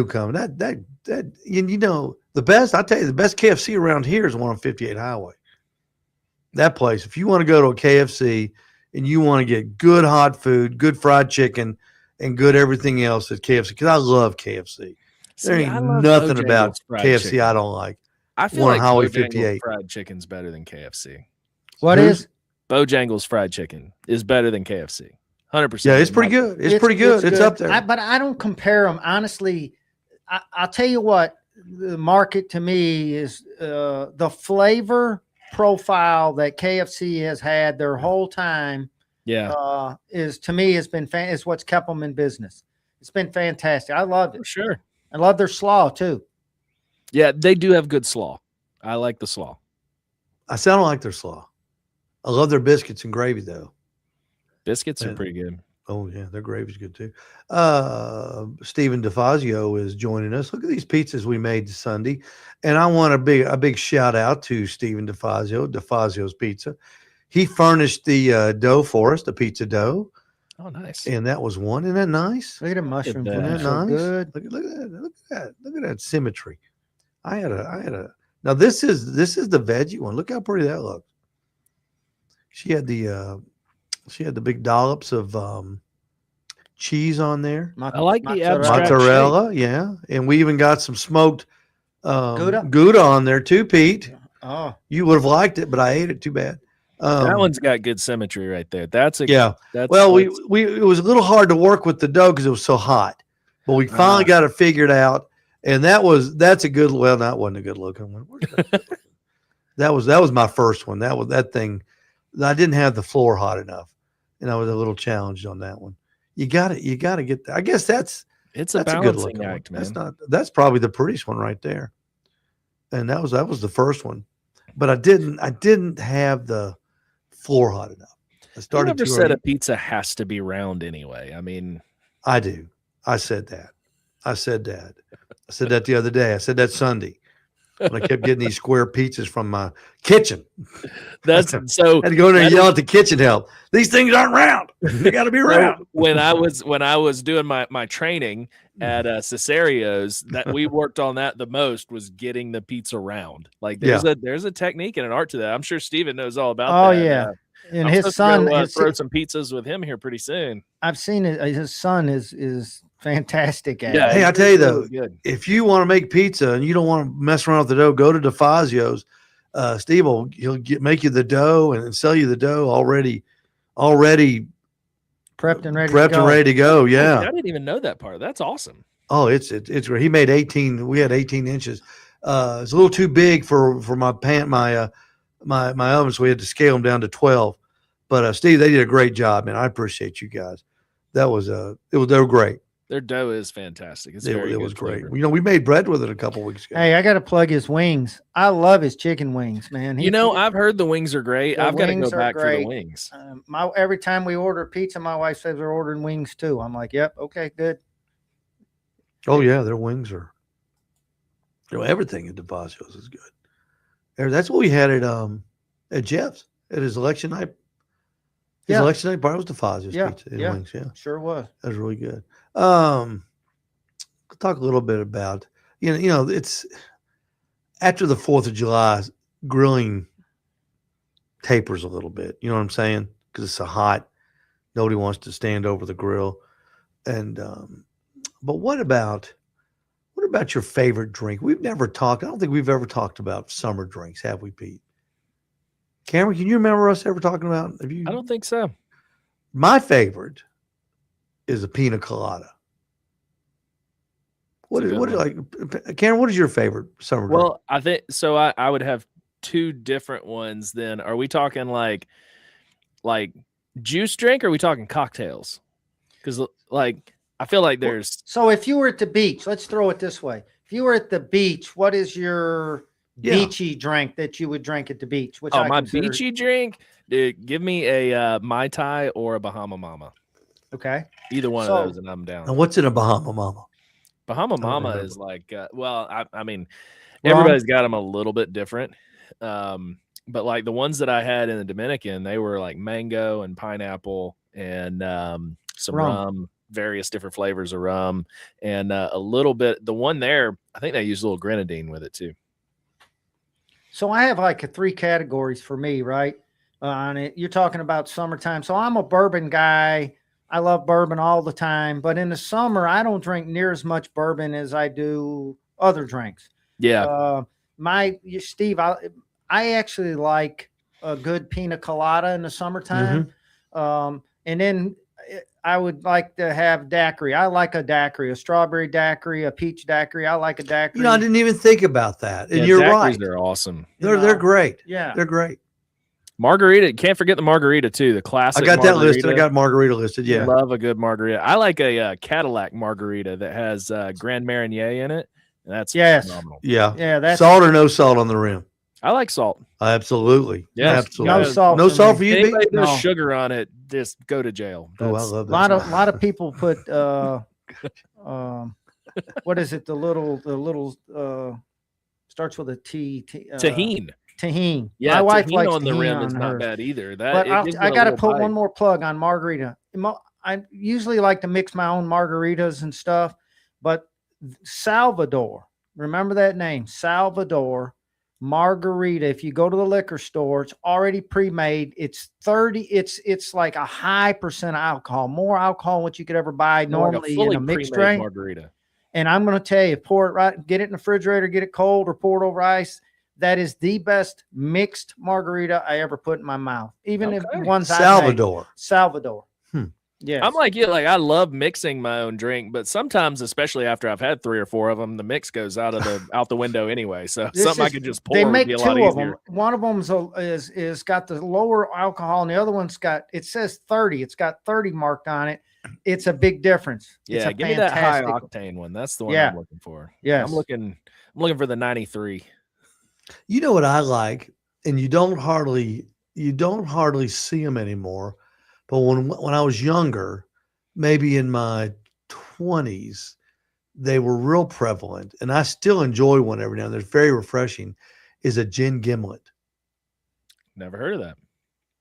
S2: coming. That the best. I tell you, the best KFC around here is one on 58 Highway. That place. If you want to go to a KFC and you want to get good hot food, good fried chicken, and good everything else at KFC, because I love KFC. There ain't nothing about KFC chicken I don't like.
S3: I feel like Highway 58 fried chicken's better than KFC.
S4: What is?
S3: Bojangles fried chicken is better than KFC. 100%.
S2: Yeah, it's pretty good. It's pretty good. It's up there.
S4: But I don't compare them. Honestly, I'll tell you what, the market to me is the flavor profile that KFC has had their whole time.
S3: Yeah.
S4: Is to me, it's been is what's kept them in business. It's been fantastic. I love it.
S3: For sure.
S4: I love their slaw too.
S3: Yeah, they do have good slaw. I like the slaw.
S2: I don't like their slaw. I love their biscuits and gravy though.
S3: Biscuits are pretty good.
S2: Oh yeah, their gravy's good too. Stephen DeFazio is joining us. Look at these pizzas we made Sunday, and I want a big shout out to Stephen DeFazio's Pizza. He furnished the dough for us, the pizza dough.
S3: Oh, nice.
S2: And that was one. Isn't that nice?
S4: Look at the mushrooms.
S3: that.
S4: Looking
S2: Isn't that
S4: so
S2: nice?
S4: good.
S2: Look at that. Look at that. Look at that symmetry. I had a. Now this is the veggie one. Look how pretty that looks. She had the big dollops of cheese on there.
S3: I like the
S4: Mozzarella.
S3: abstract
S2: Mozzarella, yeah. And we even got some smoked
S4: Gouda?
S2: Gouda on there too, Pete.
S4: Oh,
S2: You would have liked it, but I ate it too bad.
S3: That one's got good symmetry right there. That's a
S2: yeah.
S3: That's,
S2: Well,
S3: that's,
S2: we it was a little hard to work with the dough because it was so hot, but we finally got it figured out, and that's a good. Well, that wasn't a good looking one. That was my first one. That thing. I didn't have the floor hot enough, and I was a little challenged on that one. You got to get that. I guess
S3: it's a
S2: that's
S3: balancing act, man.
S2: That's probably the prettiest one right there, and that was the first one, but I didn't have the floor hot enough. I started.
S3: You never said a pizza has to be round anyway. I mean,
S2: I do. I said that the other day. I said that Sunday when I kept getting these square pizzas from my kitchen.
S3: That's so.
S2: I had to go in there and yell at the kitchen help. These things aren't round. They got to be round.
S3: When I was doing my training at Cesario's, that we worked on that the most was getting the pizza round. Like there's a technique and an art to that. I'm sure Steven knows all about that.
S4: Oh yeah. And
S3: I'm
S4: his son
S3: throw some pizzas with him here pretty soon.
S4: I've seen it. His son is fantastic at
S2: Yeah.
S4: it.
S2: Hey, I tell you though,
S3: good.
S2: if you want to make pizza and you don't want to mess around with the dough, go to DeFazio's. Steve he'll make you the dough and sell you the dough already
S4: prepped and ready
S2: to go. Yeah.
S3: I didn't even know that part. That's awesome.
S2: Oh, it's great. He made 18. We had 18 inches. It's a little too big for my my oven, so we had to scale them down to 12. But Steve, they did a great job, man. I appreciate you guys. They were great.
S3: Their dough is fantastic.
S2: It was great. You know, we made bread with it a couple weeks ago.
S4: Hey, I got to plug his wings. I love his chicken wings, man.
S3: I've heard the wings are great. I've got to go back for the wings.
S4: Every time we order pizza, my wife says we're ordering wings too. I'm like, yep, okay, good.
S2: Oh yeah, their wings are. Everything at DeFazio's is good. That's what we had at Jeff's at his election night. His election night bar was DeFazio's pizza and wings. Yeah,
S4: sure was.
S2: That was really good. Talk a little bit about it's after the 4th of July, grilling tapers a little bit. You know what I'm saying? Because it's so hot, nobody wants to stand over the grill. And but what about your favorite drink? We've never talked. I don't think we've ever talked about summer drinks, have we, Pete? Cameron, can you remember us ever talking about? I
S3: don't think so.
S2: My favorite is a pina colada. What is like, Karen? What is your favorite summer drink?
S3: Well, I think so. I would have two different ones. Then, are we talking like juice drink? Or are we talking cocktails? Because I feel like there's.
S4: So if you were at the beach, let's throw it this way: if you were at the beach, what is your beachy drink that you would drink at the beach? Which
S3: my beachy drink, dude, give me a Mai Tai or a Bahama Mama.
S4: Okay.
S3: Either one of those, and I'm down.
S2: And what's in a Bahama Mama?
S3: Bahama Mama is like, I mean, everybody's got them a little bit different. But like the ones that I had in the Dominican, they were like mango and pineapple and some rum, various different flavors of rum, and a little bit. The one there, I think they use a little grenadine with it too.
S4: So I have like 3 categories for me, right? On it, you're talking about summertime. So I'm a bourbon guy. I love bourbon all the time, but in the summer, I don't drink near as much bourbon as I do other drinks.
S3: Yeah.
S4: Steve, I actually like a good pina colada in the summertime. Mm-hmm. And then I would like to have daiquiri. I like a daiquiri, a strawberry daiquiri, a peach daiquiri. I like a daiquiri.
S2: I didn't even think about that. And you're right.
S3: They're awesome.
S2: They're great.
S4: Yeah.
S2: They're great.
S3: Margarita, can't forget the margarita too. The classic.
S2: I got that listed. I got margarita listed. Yeah,
S3: love a good margarita. I like a Cadillac margarita that has Grand Marnier in it. And that's phenomenal.
S2: Yeah. That's salt or no salt on the rim.
S3: I like salt.
S2: Absolutely.
S3: Yes.
S2: Absolutely.
S4: No salt.
S2: No salt for you.
S3: Anybody there's sugar on it, just go to jail.
S2: I love that.
S4: A lot of people put what is it? The little starts with a T.
S3: Tahine.
S4: Tahine.
S3: Yeah,
S4: my wife likes
S3: on the rim is
S4: on
S3: not
S4: hers.
S3: bad either.
S4: But I got to put one more plug on margarita. I usually like to mix my own margaritas and stuff, but Salvador, remember that name, Salvador margarita. If you go to the liquor store, it's already pre-made. It's 30. It's like a high percent of alcohol, more alcohol than what you could ever buy normally
S3: fully
S4: in a mixed
S3: pre-made
S4: drink.
S3: margarita.
S4: And I'm going to tell you, pour it right, get it in the refrigerator, get it cold or pour it over ice. That is the best mixed margarita I ever put in my mouth. Even if one's
S2: Salvador.
S4: Salvador. Yes.
S3: I'm like you. Like I love mixing my own drink, but sometimes, especially after I've had 3 or 4 of them, the mix goes out the window anyway. So something I could just pour.
S4: They make
S3: would be a
S4: 2
S3: lot
S4: of
S3: easier.
S4: them. One of them is got the lower alcohol, and the other one's got, it says 30. It's got 30 marked on it. It's a big difference.
S3: Yeah, give me that high octane one. That's the one I'm looking for.
S4: Yeah,
S3: I'm looking for the 93.
S2: You know what I like, and you don't hardly see them anymore. But when I was younger, maybe in my 20s, they were real prevalent, and I still enjoy one every now and then. It's very refreshing. Is a gin gimlet.
S3: Never heard of that.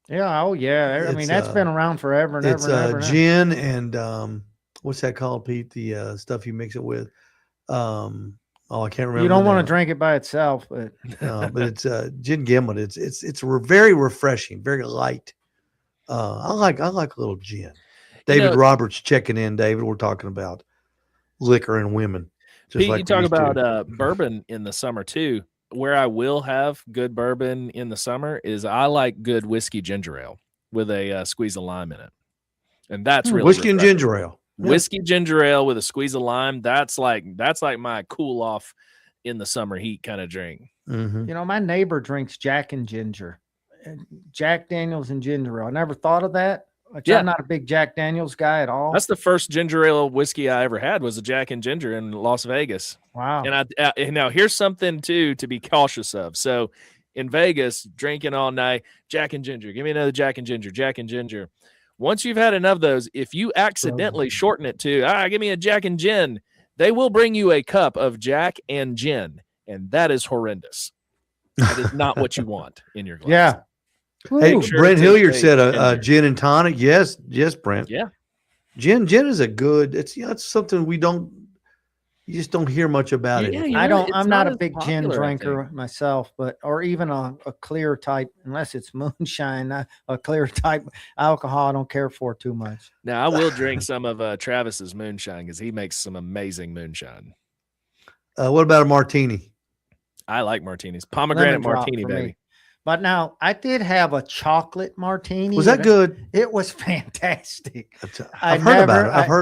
S4: Yeah. Oh, yeah. I mean, that's been around forever and
S2: ever.
S4: Ever.
S2: It's gin and what's that called, Pete? The stuff you mix it with. I can't remember.
S4: You don't want to drink it by itself, but
S2: but it's gin gimlet. It's very refreshing, very light. I like a little gin. David Roberts checking in. David, we're talking about liquor and women.
S3: Pete, you talk about bourbon in the summer too. Where I will have good bourbon in the summer is I like good whiskey ginger ale with a squeeze of lime in it, and that's really
S2: whiskey
S3: refreshing.
S2: And ginger ale.
S3: Whiskey ginger ale with a squeeze of lime. That's like my cool off in the summer heat kind of drink.
S2: Mm-hmm.
S4: You know, my neighbor drinks Jack and ginger, Jack Daniels and ginger ale. I never thought of that. I'm not a big Jack Daniels guy at all.
S3: That's the first ginger ale whiskey I ever had was a Jack and Ginger in Las Vegas.
S4: Wow.
S3: And now here's something too to be cautious of. So in Vegas, drinking all night, Jack and Ginger, give me another Jack and Ginger, Jack and Ginger. Once you've had enough of those, if you accidentally shorten it to, give me a Jack and Gin, they will bring you a cup of Jack and Gin. And that is horrendous. That is not what you want in your glass.
S2: Yeah. Hey, Brent Hilliard said a gin and tonic. Yes, Brent.
S3: Yeah.
S2: Gin is a good, it's something you just don't hear much about it.
S4: I'm not a big gin drinker myself, or even a clear type, unless it's moonshine, a clear type alcohol I don't care for too much.
S3: Now I will drink some of Travis's moonshine because he makes some amazing moonshine.
S2: What about a martini?
S3: I like martinis. Pomegranate martini, baby.
S4: But now I did have a chocolate martini.
S2: Was that good?
S4: It was fantastic.
S2: I've heard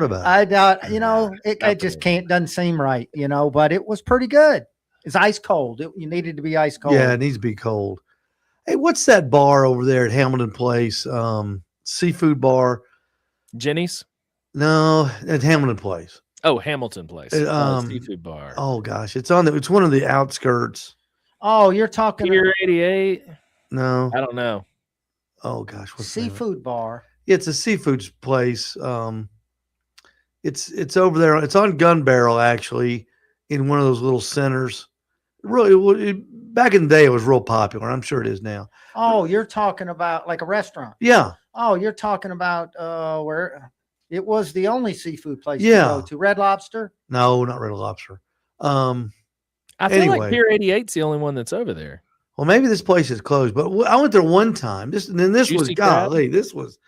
S2: about it.
S4: I doubt, it just doesn't seem right, but it was pretty good. It's ice cold. You needed to be ice cold.
S2: Yeah, it needs to be cold. Hey, what's that bar over there at Hamilton Place? Seafood bar.
S3: Jenny's?
S2: No, at Hamilton Place.
S3: Oh, Hamilton Place. Seafood bar.
S2: Oh gosh, it's one of the outskirts.
S4: Oh, you're talking
S3: Pier 88?
S2: No.
S3: I don't know.
S2: Oh gosh, what's
S4: seafood bar?
S2: It's a seafood place. It's over there. It's on Gun Barrel, actually, in one of those little centers. Really, back in the day, it was real popular. I'm sure it is now.
S4: Oh, you're talking about like a restaurant?
S2: Yeah.
S4: Oh, you're talking about where it was the only seafood place to
S2: Yeah.
S4: go to. Red Lobster?
S2: No, not Red Lobster.
S3: I feel like Pier 88's the only one that's over there.
S2: Well, maybe this place is closed, but I went there one time. This was golly, this was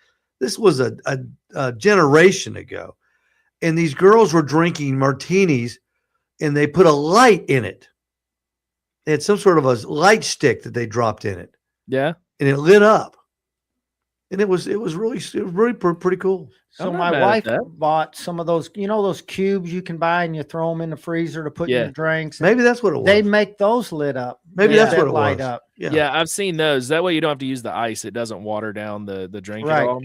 S2: a generation ago, and these girls were drinking martinis, and they put a light in it. They had some sort of a light stick that they dropped in it.
S3: Yeah,
S2: and it lit up, and it was really pretty cool.
S4: So my wife bought some of those, those cubes you can buy and you throw them in the freezer to put in your drinks.
S2: Maybe that's what it was.
S4: They make those lit up.
S2: Maybe that's what it
S4: light
S2: was.
S4: Up.
S3: Yeah, I've seen those. That way you don't have to use the ice. It doesn't water down the drink at all.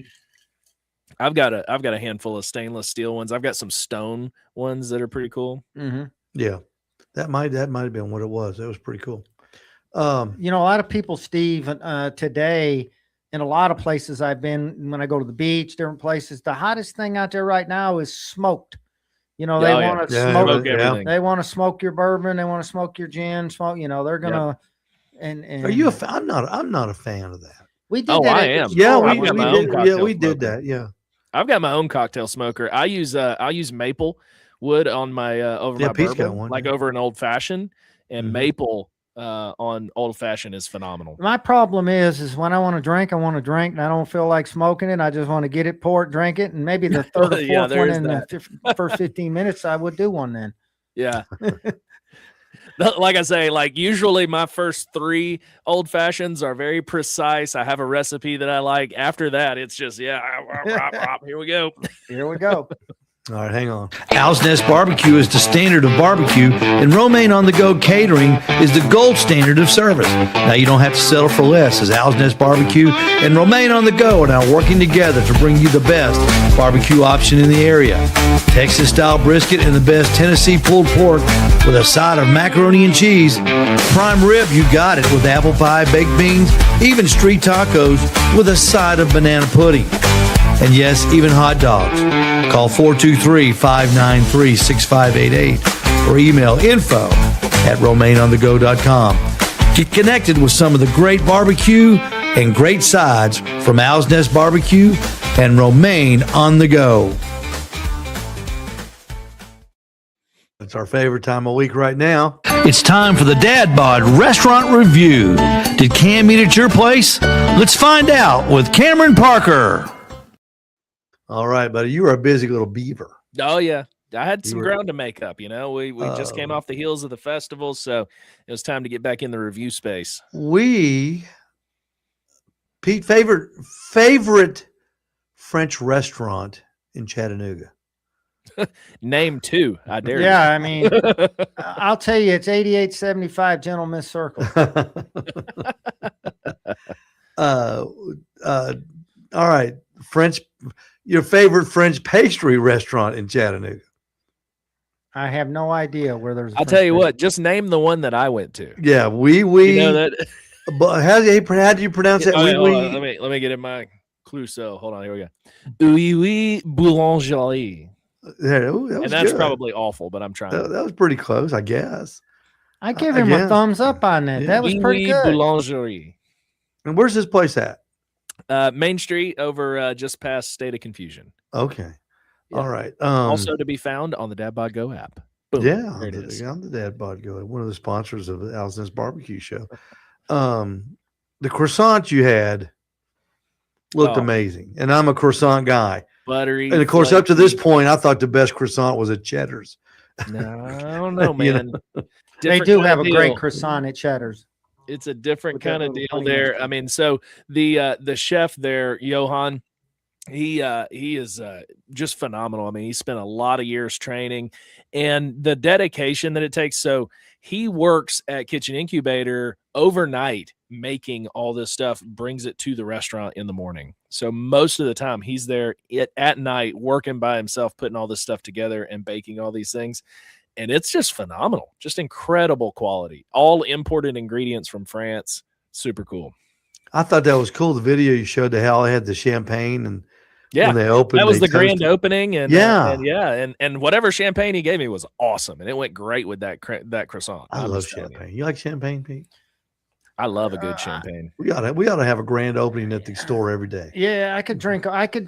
S3: I've got a handful of stainless steel ones. I've got some stone ones that are pretty cool.
S4: Mm-hmm.
S2: Yeah, that might have been what it was. That was pretty cool.
S4: A lot of people, Steve, today. In a lot of places I've been, when I go to the beach, different places, the hottest thing out there right now is smoked. They want to smoke everything. They want to smoke your bourbon. They want to smoke your gin. They're gonna. And
S2: are you a fan? I'm not a fan of that.
S4: We did that.
S3: I am.
S2: Yeah, we did that. Yeah.
S3: I've got my own cocktail smoker. I use maple wood on my over my
S2: Pete's got
S3: bourbon,
S2: one,
S3: like
S2: yeah.
S3: over an old fashioned, and
S2: Mhm.
S3: maple on old fashioned is phenomenal.
S4: My problem is when I want to drink, and I don't feel like smoking it. I just want to get it, pour it, drink it, and maybe the third or fourth
S3: Yeah, there
S4: one
S3: is
S4: in the first 15 minutes, I would do one then.
S3: Yeah. Like I say, like usually my first 3 old fashions are very precise. I have a recipe that I like. After that, it's just here we go.
S4: Here we go.
S2: All right, hang on. Owl's Nest Barbecue is the standard of barbecue, and Romaine on the Go Catering is the gold standard of service. Now, you don't have to settle for less, as Owl's Nest Barbecue and Romaine on the Go are now working together to bring you the best barbecue option in the area. Texas-style brisket and the best Tennessee pulled pork with a side of macaroni and cheese. Prime rib, you got it, with apple pie, baked beans, even street tacos with a side of banana pudding. And yes, even hot dogs. Call 423-593-6588 or email info@romaineonthego.com. Get connected with some of the great barbecue and great sides from Owl's Nest Barbecue and Romaine on the Go. It's our favorite time of week right now. It's time for the Dad Bod Restaurant Review. Did Cam eat at your place? Let's find out with Cameron Parker. All right, buddy. You were a busy little beaver.
S3: Oh yeah. I had some ground to make up, We just came off the heels of the festival, so it was time to get back in the review space.
S2: Pete, favorite French restaurant in Chattanooga?
S3: Name 2. I dare you.
S4: Yeah, I mean, I'll tell you, it's 8875 Gentleman's Circle.
S2: All right, your favorite French pastry restaurant in Chattanooga?
S4: I have no idea where there's.
S3: I'll tell you what. Just name the one that I went to.
S2: Yeah, we.
S3: That.
S2: But how do you pronounce it?
S3: Let me get in my Clouseau. Hold on, here we go. Oui, boulangerie.
S2: And
S3: that's
S2: good.
S3: Probably awful, but I'm trying.
S2: That was pretty close, I guess.
S4: I give him a thumbs up on that.
S2: Yeah.
S4: That was pretty good.
S3: Boulangerie.
S2: And where's this place at?
S3: Main Street over just past State of Confusion.
S2: Okay.
S3: Yeah.
S2: All right.
S3: Also to be found on the Dad Bod Go app. Boom.
S2: Yeah,
S3: there it is.
S2: On the Dad Bod Go, one of the sponsors of the Owl's Nest Barbecue Show. The croissant you had looked amazing, and I'm a croissant guy.
S3: Buttery.
S2: And of course, flaky. Up to this point, I thought the best croissant was at Cheddar's.
S3: No, I don't know, man.
S4: They do have a great croissant at Cheddar's.
S3: It's a different kind of deal there. I mean, so the chef there, Johan, he is just phenomenal. I mean, he spent a lot of years training, and the dedication that it takes. So he works at Kitchen Incubator overnight, making all this stuff, brings it to the restaurant in the morning. So most of the time he's there at night working by himself, putting all this stuff together and baking all these things. And it's just phenomenal, just incredible quality, all imported ingredients from France. Super cool.
S2: I thought that was cool. The video you showed, how they had the champagne and
S3: when
S2: they opened,
S3: that was the grand opening. And
S2: and
S3: whatever champagne he gave me was awesome. And it went great with that croissant.
S2: I love champagne. You like champagne, Pete?
S3: I love a good champagne.
S2: We ought to have a grand opening at the store every day.
S4: Yeah, I could drink like a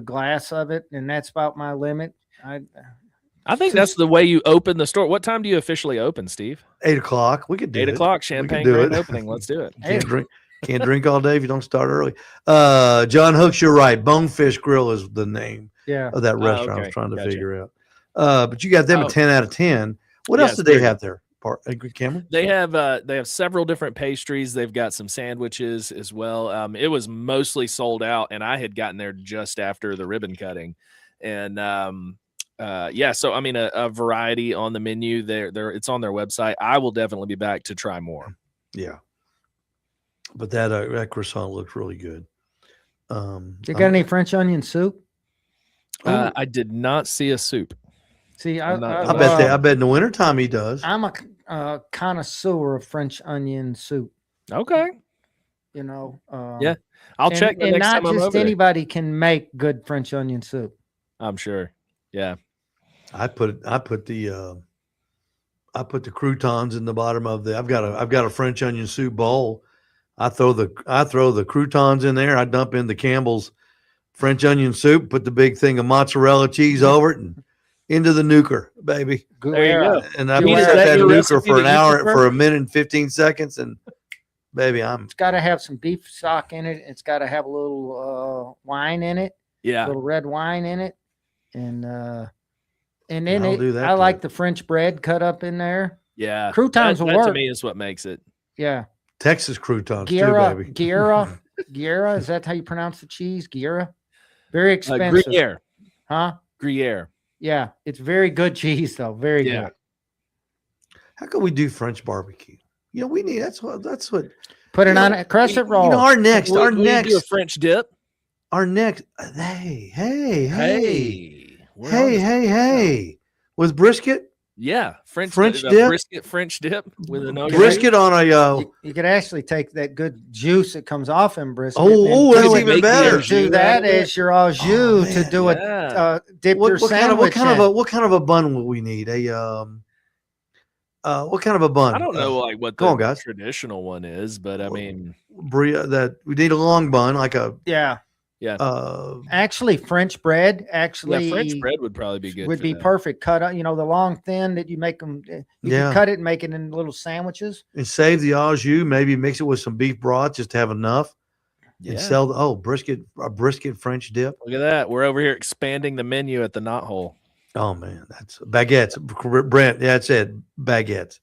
S4: glass of it, and that's about my limit.
S3: I think that's the way you open the store. What time do you officially open, Steve?
S2: 8 o'clock. We could do
S3: 8
S2: it.
S3: o'clock champagne grand opening. Let's do it.
S2: Can't drink all day if you don't start early. John Hooks, you're right. Bonefish Grill is the name of that restaurant. I was trying to figure out. But you got them a 10 out of 10. What else did they have there? Cameron?
S3: They have several different pastries. They've got some sandwiches as well. It was mostly sold out, and I had gotten there just after the ribbon cutting. And so I mean, a variety on the menu there. It's on their website. I will definitely be back to try more.
S2: Yeah, but that croissant looked really good.
S4: You got any French onion soup?
S3: I did not see a soup.
S4: See,
S2: I bet in the wintertime he does.
S4: I'm a connoisseur of French onion soup.
S3: Okay.
S4: Yeah,
S3: I'll check.
S4: And not just anybody can make good French onion soup.
S3: I'm sure. Yeah.
S2: I put the croutons in the bottom of I've got a French onion soup bowl. I throw the croutons in there. I dump in the Campbell's French onion soup, put the big thing of mozzarella cheese over it, and into the nuker, baby.
S3: There you go.
S2: And I
S3: Pete, is
S2: set
S3: that
S2: that
S3: your
S2: nuker
S3: recipe
S2: for
S3: that
S2: an
S3: you
S2: hour,
S3: prefer?
S2: for a minute and 15 seconds, and baby,
S4: It's got to have some beef stock in it. It's got to have a little wine in it.
S3: Yeah.
S4: A little red wine in it, and then
S2: I'll do that
S4: I
S2: too.
S4: like the French bread cut up in there.
S3: Yeah.
S4: Croutons will
S3: that
S4: work.
S3: to me is what makes it.
S4: Yeah.
S2: Texas croutons too,
S4: Guerra,
S2: baby.
S4: Guerra. Is that how you pronounce the cheese? Guerra. Very expensive.
S3: Gruyere.
S4: Huh?
S3: Gruyere.
S4: Yeah, it's very good cheese though. Very good.
S2: How can we do French barbecue? We need that's what
S4: Put it on a crescent roll.
S2: our next
S3: Will you do a French dip?
S2: Hey, with brisket.
S3: Yeah, French
S2: dip?
S3: brisket French dip with an
S2: Brisket on a
S4: You could actually take that good juice that comes off in brisket.
S2: that's even better.
S4: Do that as your au jus to do dip your sandwich.
S2: What kind of a bun will we need? What kind of a bun?
S3: I don't know what the traditional one is, but I mean,
S2: that we need a long bun, like a
S4: yeah.
S2: Actually,
S4: French bread.
S3: French bread would probably be good.
S4: Would be perfect. Cut up, the long thin that you make them. You can cut it and make it in little sandwiches.
S2: And save the au jus. Maybe mix it with some beef broth just to have enough. Yeah. And sell a brisket French dip.
S3: Look at that. We're over here expanding the menu at the Knot Hole.
S2: Oh man, that's baguettes. Brent, that's it. Baguettes.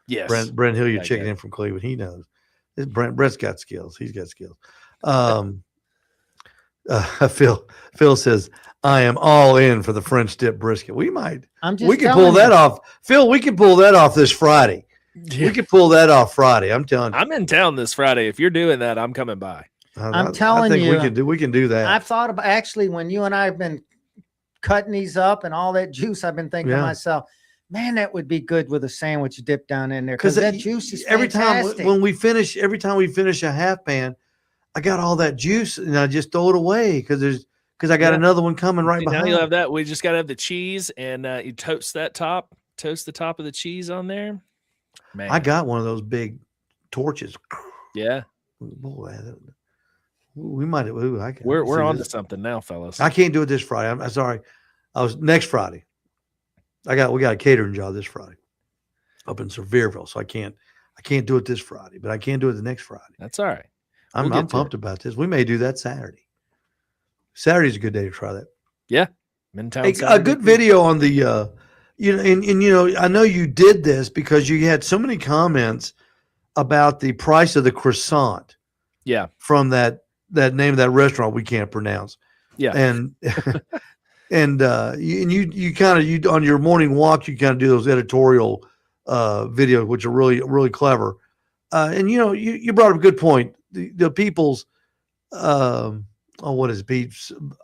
S3: Yes.
S2: Brent Hilliard checking in from Cleveland. He knows. Brent's got skills. He's got skills. Phil says, I am all in for the French dip brisket. We can pull that off. Phil, we can pull that off this Friday. Yeah. We can pull that off Friday. I'm telling you.
S3: I'm in town this Friday. If you're doing that, I'm coming by.
S4: I'm telling you.
S2: We can do that.
S4: I've thought about, actually, when you and I have been cutting these up and all that juice, I've been thinking to myself, man, that would be good with a sandwich dip down in there. Because that juice is fantastic.
S2: Every time we finish a half pan, I got all that juice and I just throw it away because I got another one coming right behind.
S3: Now you'll have that. We just got to have the cheese and you toast the top of the cheese on there. Man,
S2: I got one of those big torches.
S3: Yeah.
S2: Boy, we might.
S3: We're on to something now, fellas.
S2: I can't do it this Friday. I'm sorry. Next Friday. We got a catering job this Friday up in Sevierville, so I can't do it this Friday, but I can do it the next Friday.
S3: That's all right.
S2: I'm pumped about this. We may do that Saturday. Saturday's a good day to try that.
S3: Yeah.
S2: A good video on the, I know you did this because you had so many comments about the price of the croissant.
S3: Yeah.
S2: From that name of that restaurant we can't pronounce.
S3: Yeah.
S2: And you kind of on your morning walk, you kind of do those editorial videos, which are really, really clever. And you brought up a good point. The people's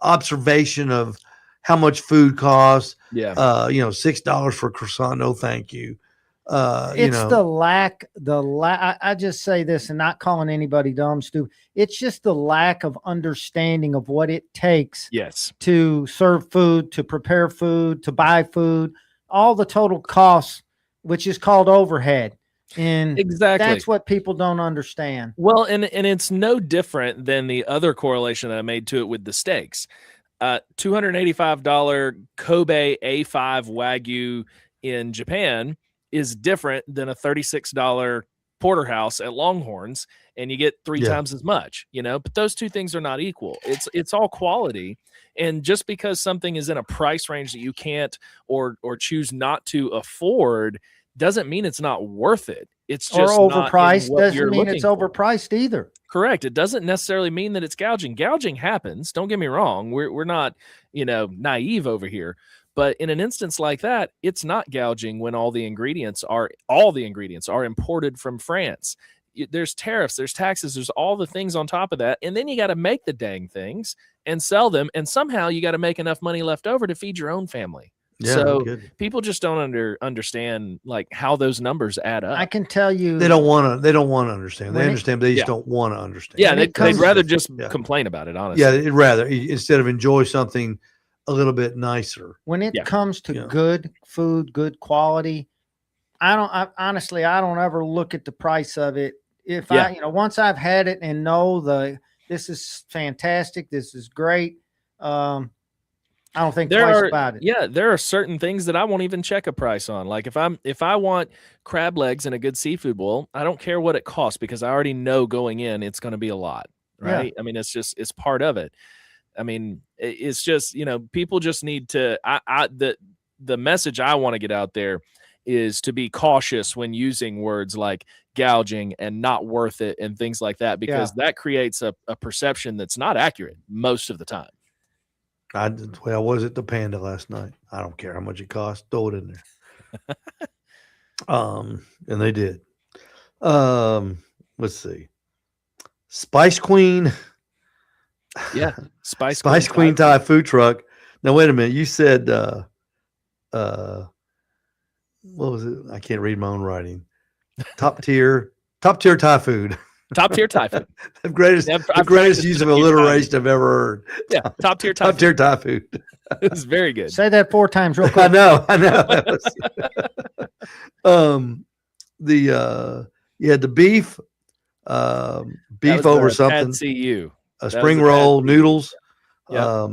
S2: observation of how much food costs.
S3: Yeah.
S2: $6 for a croissant. No, thank you.
S4: It's the lack. I just say this and not calling anybody dumb, stupid. It's just the lack of understanding of what it takes.
S3: Yes.
S4: To serve food, to prepare food, to buy food, all the total costs, which is called overhead. And
S3: exactly,
S4: that's what people don't understand.
S3: Well, and it's no different than the other correlation that I made to it with the steaks. $285 Kobe A5 Wagyu in Japan is different than a $36 porterhouse at Longhorns, and you get three times as much, but those two things are not equal. It's all quality. And just because something is in a price range that you can't or choose not to afford doesn't mean it's not worth it. It's just
S4: overpriced. Doesn't mean it's overpriced either.
S3: Correct. It doesn't necessarily mean that it's gouging. Gouging happens. Don't get me wrong. We're not, naive over here. But in an instance like that, it's not gouging when all the ingredients are imported from France. There's tariffs, there's taxes, there's all the things on top of that. And then you got to make the dang things and sell them. And somehow you got to make enough money left over to feed your own family. Yeah, so people just don't understand like how those numbers add up.
S4: I can tell you
S2: they don't want to understand. They understand, but they just don't want to understand.
S3: Yeah, they'd rather just complain about it, honestly.
S2: Yeah, they'd rather instead of enjoy something a little bit nicer.
S4: When it comes to good food, good quality, I don't ever look at the price of it. If once I've had it and know this is fantastic, this is great, I don't think
S3: There
S4: twice
S3: are
S4: about it.
S3: yeah, there are certain things that I won't even check a price on. Like if I want crab legs and a good seafood bowl, I don't care what it costs because I already know going in it's going to be a lot, right? I mean, it's part of it. I mean, it's just, people just need to the message I want to get out there is to be cautious when using words like gouging and not worth it and things like that, because that creates a perception that's not accurate most of the time.
S2: I was at the Panda last night. I don't care how much it costs. Throw it in there. And they did. Let's see. Spice Queen.
S3: Yeah.
S2: Spice Queen Thai food truck. Now wait a minute. You said what was it? I can't read my own writing. Top tier Thai food.
S3: Top tier Thai food.
S2: The greatest use of alliteration I've ever heard.
S3: Yeah, top tier Thai
S2: top tier Thai food.
S3: It's very good.
S4: Say that 4 times real quick.
S2: I know. You had the beef over something.
S3: CU.
S2: A spring roll, noodles.
S3: Yeah.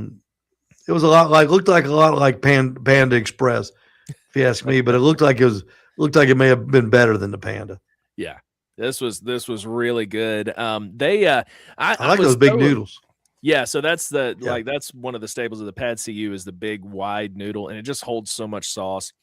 S2: It was looked like a lot like Panda Express, if you ask me, but it looked like it may have been better than the Panda.
S3: Yeah. This was really good. I
S2: like those big noodles.
S3: Yeah, so that's that's one of the staples of the Pad CU is the big wide noodle, and it just holds so much sauce.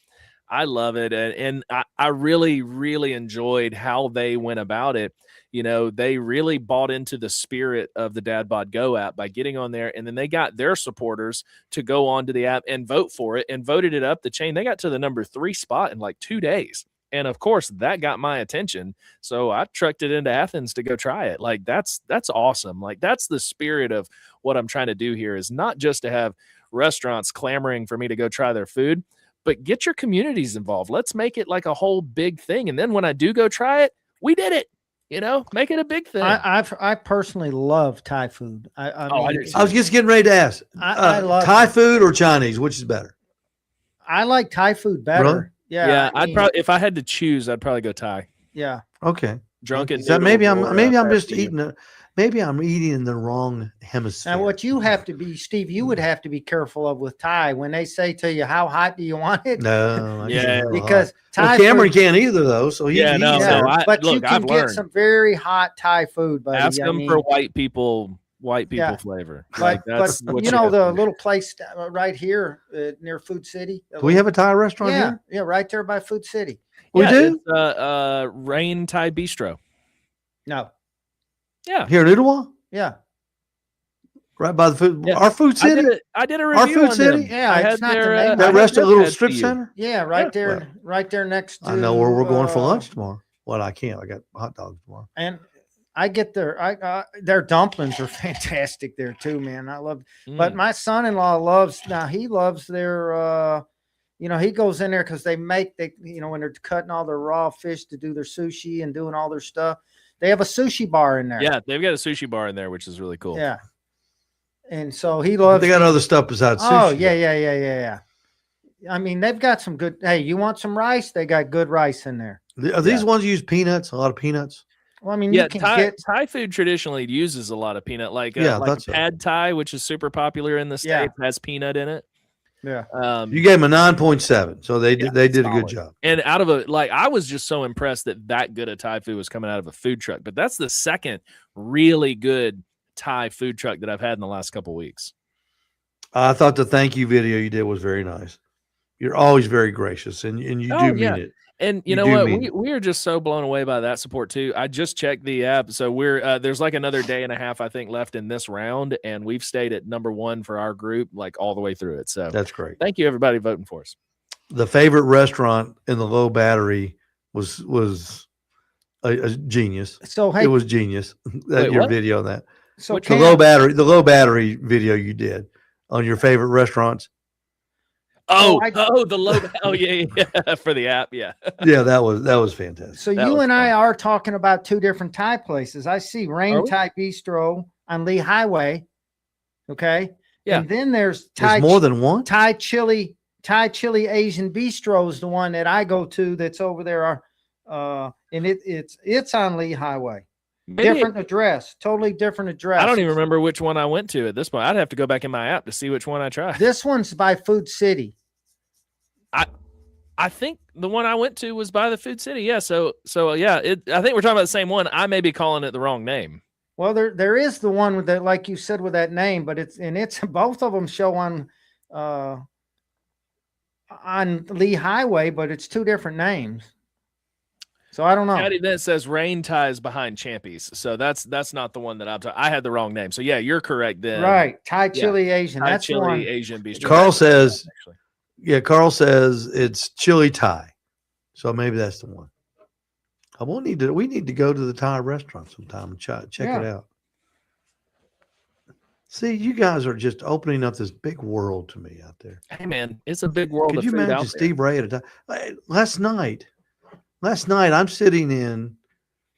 S3: I love it, and I really, really enjoyed how they went about it. They really bought into the spirit of the Dad Bod Go app by getting on there, and then they got their supporters to go onto the app and vote for it, and voted it up the chain. They got to the number 3 spot in like 2 days. And of course, that got my attention. So I trucked it into Athens to go try it. Like that's awesome. Like that's the spirit of what I'm trying to do here, is not just to have restaurants clamoring for me to go try their food, but get your communities involved. Let's make it like a whole big thing. And then when I do go try it, we did it. Make it a big thing.
S4: I personally love Thai food.
S2: I was just getting ready to ask. I love Thai food or Chinese, which is better?
S4: I like Thai food better.
S2: Really?
S4: Yeah,
S3: I'd probably, if I had to choose, I'd probably go Thai.
S4: Yeah.
S2: Okay.
S3: Drunken.
S2: Maybe I'm just eating. Maybe I'm eating in the wrong hemisphere.
S4: Now, what you have to be, Steve, you would have to be careful of with Thai when they say to you, "How hot do you want it?"
S2: No.
S4: Because Thai
S2: Cameron can't either though. So
S4: you can get some very hot Thai food. Buddy.
S3: Ask them for white people flavor.
S4: But the little place right here near Food City.
S2: Do we have a Thai restaurant here?
S4: Yeah, right there by Food City.
S2: We do?
S3: It's Rain Thai Bistro.
S4: No.
S3: Yeah.
S2: Here in Udawa?
S4: Yeah.
S2: Right by the food. Yeah. Our Food City?
S3: I did a review
S2: Our Food
S3: on
S2: City?
S3: them.
S4: Yeah, it's not the name.
S2: That restaurant, little strip center?
S4: Yeah, right there next to.
S2: I know where we're going for lunch tomorrow. Well, I can't. I got hot dogs tomorrow.
S4: And I get their dumplings are fantastic there too, man. I love, but my son-in-law loves their, he goes in there because when they're cutting all their raw fish to do their sushi and doing all their stuff, they have a sushi bar in there.
S3: Yeah, they've got a sushi bar in there, which is really cool.
S4: Yeah. And so he loves.
S2: They got other stuff besides sushi.
S4: Oh, yeah. I mean, they've got some good. Hey, you want some rice? They got good rice in there.
S2: Are these ones use peanuts? A lot of peanuts?
S4: Well, I mean,
S3: Thai food traditionally uses a lot of peanut, like pad Thai, which is super popular in the States, has peanut in it.
S4: Yeah.
S2: You gave them a 9.7, so they did a good job.
S3: And out of I was just so impressed that good of Thai food was coming out of a food truck. But that's the second really good Thai food truck that I've had in the last couple of weeks.
S2: I thought the thank you video you did was very nice. You're always very gracious, and you do mean it.
S3: And you know what? We are just so blown away by that support too. I just checked the app, so we're there's like another day and a half I think left in this round, and we've stayed at number 1 for our group like all the way through it. So
S2: that's great.
S3: Thank you everybody voting for us.
S2: The favorite restaurant in the Low Battery was a genius.
S4: So hey,
S2: it was genius. Your video on that.
S4: So
S2: the low battery video you did on your favorite restaurants.
S3: The low. Oh yeah, for the app, yeah.
S2: Yeah, that was fantastic.
S4: So you and I are talking about 2 different Thai places. I see Rain Thai Bistro on Lee Highway. Okay.
S3: Yeah.
S4: And then there's
S2: more than one.
S4: Thai Chili Asian Bistro is the one that I go to. That's over there. And it's on Lee Highway. different address, totally different address.
S3: I don't even remember which one I went to at this point. I'd have to go back in my app to see which one I tried.
S4: This one's by Food City.
S3: I think the one I went to was by the Food City. Yeah. So yeah, I think we're talking about the same one. I may be calling it the wrong name.
S4: Well, there is the one with that, like you said, with that name, but it's both of them show on Lee Highway, but it's two different names. So I don't know.
S3: Patty then says Rain Ties behind Champy's. So that's not the one that I'm talking. I had the wrong name. So yeah, you're correct then.
S4: Right. Thai Chili Asian.
S3: Thai
S4: That's
S3: Chili
S4: the one.
S3: Asian bistro.
S2: Carl says, Carl says it's chili Thai. So maybe that's the one. We need to go to the Thai restaurant sometime and check it out. See, you guys are just opening up this big world to me out there.
S3: Hey man, it's a big world.
S2: Could you imagine Steve Ray at a time? Last night, I'm sitting in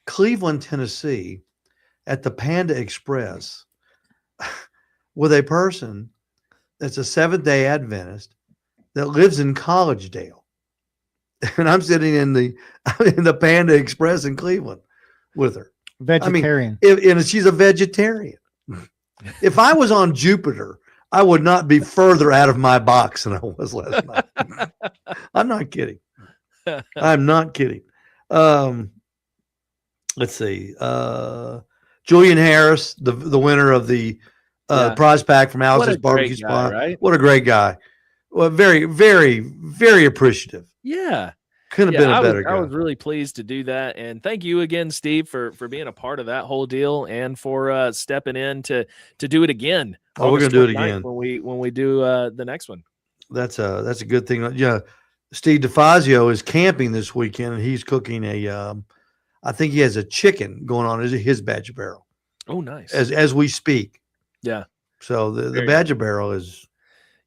S2: Cleveland, Tennessee, at the Panda Express with a person that's a Seventh-day Adventist that lives in Collegedale. And I'm sitting in the Panda Express in Cleveland with her.
S4: Vegetarian.
S2: I mean, and she's a vegetarian. If I was on Jupiter, I would not be further out of my box than I was last night. I'm not kidding. I'm not kidding. Let's see. Julian Harris, the winner of the prize pack from Alice's Barbecue Supply.
S3: Right?
S2: What a great guy. Well, very, very, very appreciative.
S3: Yeah.
S2: Couldn't have been a better guy.
S3: I was really pleased to do that. And thank you again, Steve, for being a part of that whole deal and for stepping in to do it again.
S2: Oh, we're going to do it again
S3: when we do the next one.
S2: That's a good thing. Yeah. Steve DeFazio is camping this weekend and he's cooking I think he has a chicken going on his Badger Barrel.
S3: Oh, nice.
S2: As we speak.
S3: Yeah.
S2: So the Badger Barrel is,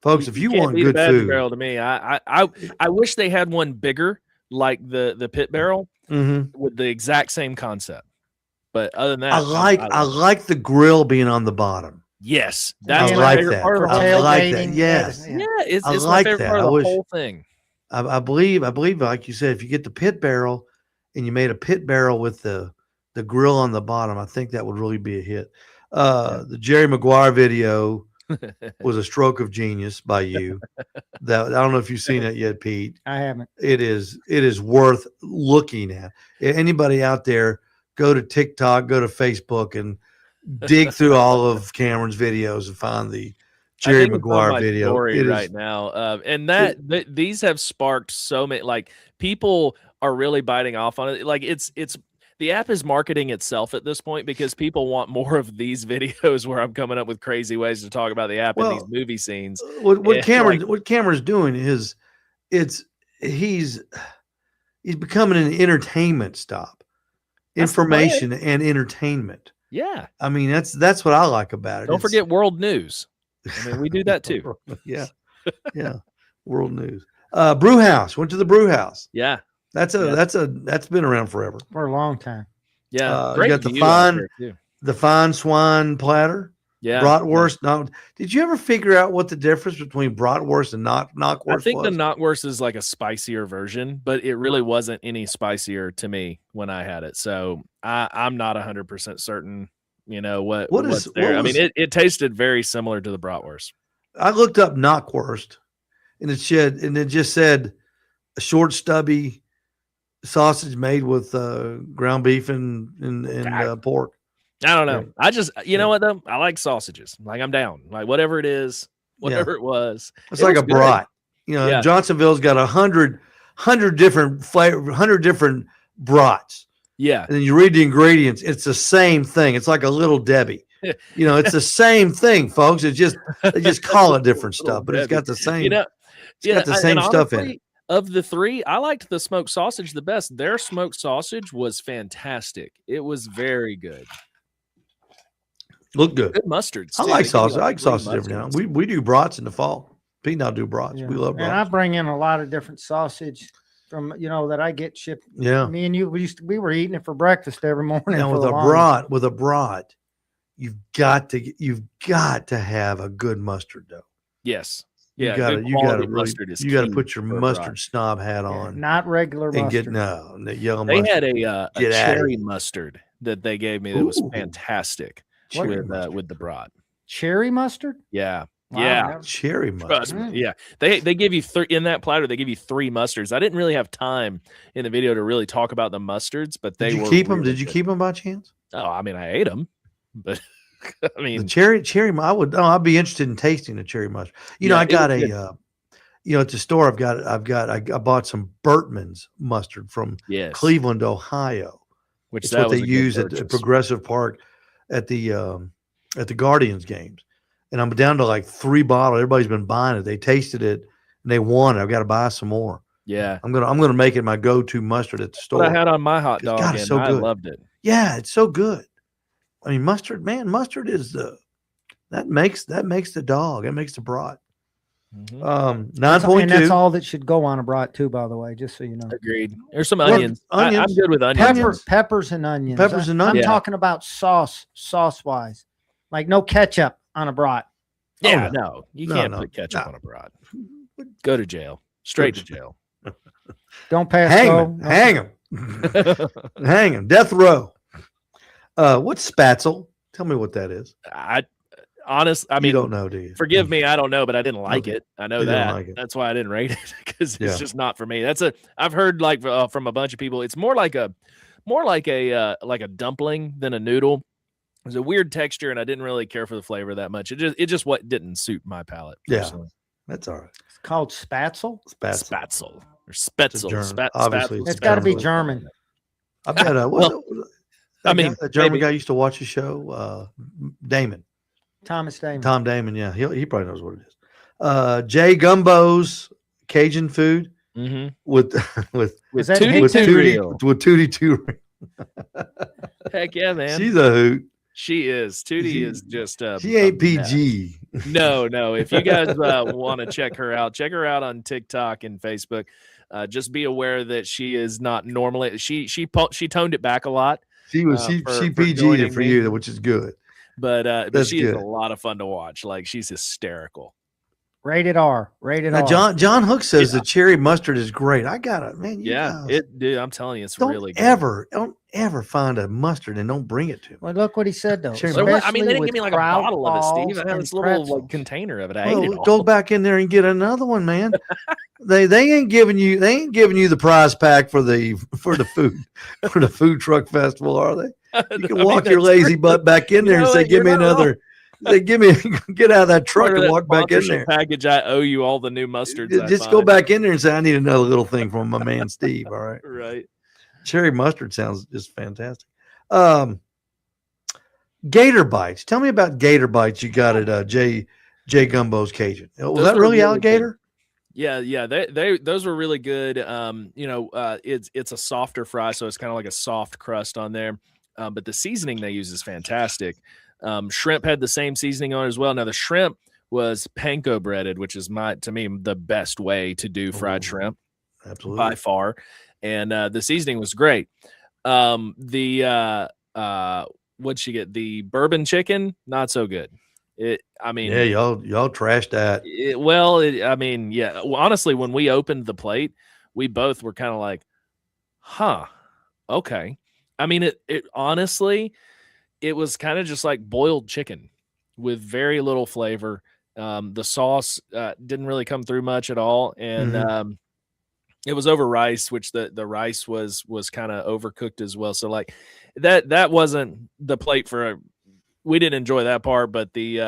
S2: folks, if you want good
S3: food. Barrel to me. I wish they had one bigger like the pit barrel with the exact same concept. But other than that,
S2: I like the grill being on the bottom.
S3: Yes.
S2: That's my favorite part of the
S4: I like
S2: that. Yes.
S3: Yeah, it's my favorite part of the whole thing.
S2: I believe, like you said, if you get the pit barrel and you made a pit barrel with the grill on the bottom, I think that would really be a hit. The Jerry Maguire video was a stroke of genius by you. That I don't know if you've seen it yet, Pete.
S4: I haven't.
S2: It is worth looking at. Anybody out there, go to TikTok, go to Facebook, and dig through all of Cameron's videos and find the Jerry Maguire video.
S3: Right now, and these have sparked so many. Like people are really biting off on it. Like it's. The app is marketing itself at this point because people want more of these videos where I'm coming up with crazy ways to talk about the app and these movie scenes.
S2: What Cameron's doing is he's becoming an entertainment stop, information and entertainment.
S3: Yeah,
S2: I mean that's what I like about it.
S3: Don't forget world news. I mean, we do that too.
S2: Yeah, world news. Brew House, went to the Brew House.
S3: Yeah.
S2: That's been around forever
S4: for a long time.
S3: Yeah,
S2: you got the fine swine platter.
S3: Yeah,
S2: bratwurst. Now, did you ever figure out what the difference between bratwurst and knockwurst?
S3: I think the knockwurst is like a spicier version, but it really wasn't any spicier to me when I had it. So I'm not 100% certain. You know what's there. I mean, it tasted very similar to the bratwurst.
S2: I looked up knockwurst, and it just said a short, stubby sausage made with ground beef and pork.
S3: I don't know. I just, you know what though? I like sausages. Like I'm down. Like whatever it is, whatever it was.
S2: It's like a brat. You know, Johnsonville's got 100 different flavor, 100 different brats.
S3: Yeah.
S2: And then you read the ingredients. It's the same thing. It's like a Little Debbie. You know, it's the same thing, folks. It's just they just call it different stuff, but it's got the same.
S3: You know,
S2: it's got the same stuff in it.
S3: Of the three, I liked the smoked sausage the best. Their smoked sausage was fantastic. It was very good.
S2: Look good.
S3: Good mustards.
S2: I like sausage. I like sausage every now and then. We do brats in the fall. Pete and I do brats. We love brats.
S4: And I bring in a lot of different sausage from that I get shipped.
S2: Yeah.
S4: Me and you we were eating it for breakfast every morning.
S2: Now with a brat, you've got to have a good mustard though.
S3: Yes.
S2: Yeah, you got to put your mustard snob hat on.
S4: Not regular mustard.
S2: The yellow
S3: they
S2: mustard.
S3: They had a cherry mustard that they gave me that was
S2: Ooh.
S3: fantastic
S2: Cherry
S3: with
S2: mustard.
S3: the brat.
S4: Cherry mustard?
S3: Yeah.
S4: Wow,
S3: Yeah.
S4: never-
S2: Cherry
S3: Trust
S2: mustard.
S3: me. Yeah. They give you in that platter, they give you 3 mustards. I didn't really have time in the video to really talk about the mustards, but they
S2: Did you
S3: were
S2: keep them?
S3: really
S2: Did you
S3: good.
S2: keep them by chance?
S3: Oh, I mean, I ate them, but I
S2: The
S3: mean,
S2: cherry. I'd be interested in tasting the cherry mustard. You know,
S3: Yeah,
S2: I
S3: it
S2: got
S3: was
S2: a.
S3: good.
S2: At the store, I bought some Burtman's mustard from
S3: yes.
S2: Cleveland, Ohio.
S3: Which
S2: It's
S3: that
S2: what
S3: was
S2: they
S3: a good
S2: use at
S3: purchase.
S2: Progressive Park at the Guardians games. And I'm down to like 3 bottles. Everybody's been buying it. They tasted it and they won it. I've got to buy some more.
S3: Yeah.
S2: I'm gonna make it my go-to mustard at the store.
S3: What I had on my hot dog,
S2: God, it's
S3: and
S2: so
S3: I
S2: good.
S3: loved it.
S2: Yeah, it's so good. I mean, mustard is that makes the dog. That makes the brat.
S3: Mhm.
S2: 9.2.
S4: And that's all that should go on a brat too, by the way, just so you know.
S3: Agreed. There's some
S2: Well,
S3: onions. I'm
S2: onions.
S3: good with onions.
S4: Peppers and onions.
S2: Peppers and
S4: I'm
S2: onions.
S4: talking about sauce wise. Like no ketchup on a brat.
S3: Yeah,
S2: Oh,
S3: no. You
S2: No,
S3: can't
S2: no,
S3: put ketchup
S2: no.
S3: on a brat. Go to jail. Straight to jail.
S4: Don't pass
S2: Hang
S4: go.
S2: him. Hang him. Hang him. Death row. What's spatzel? Tell me what that is.
S3: I
S2: You
S3: mean,
S2: don't know, do you?
S3: Forgive me, I don't know, but I didn't like
S2: Okay.
S3: it. I know
S2: You didn't
S3: that.
S2: like it.
S3: That's why I didn't rate it because it's
S2: Yeah.
S3: just not for me. I've heard like from a bunch of people. It's more like a dumpling than a noodle. It was a weird texture, and I didn't really care for the flavor that much. It just what didn't suit my palate.
S2: Yeah.
S3: personally.
S2: That's all right.
S4: It's called spatzel.
S2: Spatzel.
S3: Spatzel or spetzel.
S2: German. Obviously,
S4: It's got to be
S2: German.
S4: German.
S2: I bet.
S3: I mean,
S2: a German
S3: maybe.
S2: guy used to watch the show. Damon.
S4: Thomas Damon.
S2: Tom Damon. Yeah, he probably knows what it is. Jay Gumbo's Cajun food
S3: Mhm.
S2: with
S4: Is that
S3: Tootie
S2: with
S3: Tootie
S2: Tootie
S3: Real.
S2: with Tootie Tootie.
S3: Heck yeah, man.
S2: She's a hoot.
S3: She is. Tootie
S2: She-
S3: is just
S2: She ain't
S3: a mess.
S2: PG.
S3: No. If you guys want to check her out on TikTok and Facebook. Just be aware that she is not normally. She toned it back a lot,
S2: She was
S3: for
S2: she PG'd
S3: joining
S2: it for
S3: me.
S2: you, which is good.
S3: but
S2: That's
S3: she is a
S2: good.
S3: lot of fun to watch. Like she's hysterical.
S4: Rated R. Rated
S2: Now,
S4: R.
S2: John Hook says the cherry mustard is great. I got it, man. You
S3: Yeah,
S2: guys
S3: dude. I'm telling you, it's
S2: don't
S3: really good.
S2: don't ever find a mustard and don't bring it to me.
S4: Well, look what he said though.
S2: Cherry
S3: So what, I mean, they
S4: Especially
S3: didn't give me
S4: with
S3: like a
S4: kraut
S3: bottle of it, Steve.
S4: balls
S3: I had
S4: and
S3: this little
S4: pretzels.
S3: like container of it. I ate it
S2: Well,
S3: all.
S2: go back in there and get another one, man. they ain't giving you the prize pack for the food truck festival, are they? You can walk your lazy butt back in there and say, "Give me another." They get out of that truck and walk back in there.
S3: Package. I owe you all the new mustards.
S2: Just go back in there and say, "I need another little thing from my man Steve." All right.
S3: Right.
S2: Cherry mustard sounds just fantastic. Gator bites. Tell me about gator bites you got at Jay Gumbo's Cajun. Was
S3: Those
S2: that
S3: were
S2: really
S3: really
S2: alligator?
S3: Yeah. Those were really good. It's a softer fry, so it's kind of like a soft crust on there. But the seasoning they use is fantastic. Shrimp had the same seasoning on it as well. Now the shrimp was panko breaded, which is to me the best way to do fried shrimp
S2: Absolutely.
S3: by far. And the seasoning was great. What'd she get? The bourbon chicken, not so good.
S2: Yeah, y'all trashed that.
S3: Honestly, when we opened the plate, we both were kind of like, huh, okay. I mean, it honestly, it was kind of just like boiled chicken with very little flavor. The sauce didn't really come through much at all. And it was over rice, which the rice was kind of overcooked as well. So like that wasn't the plate we didn't enjoy that part, but the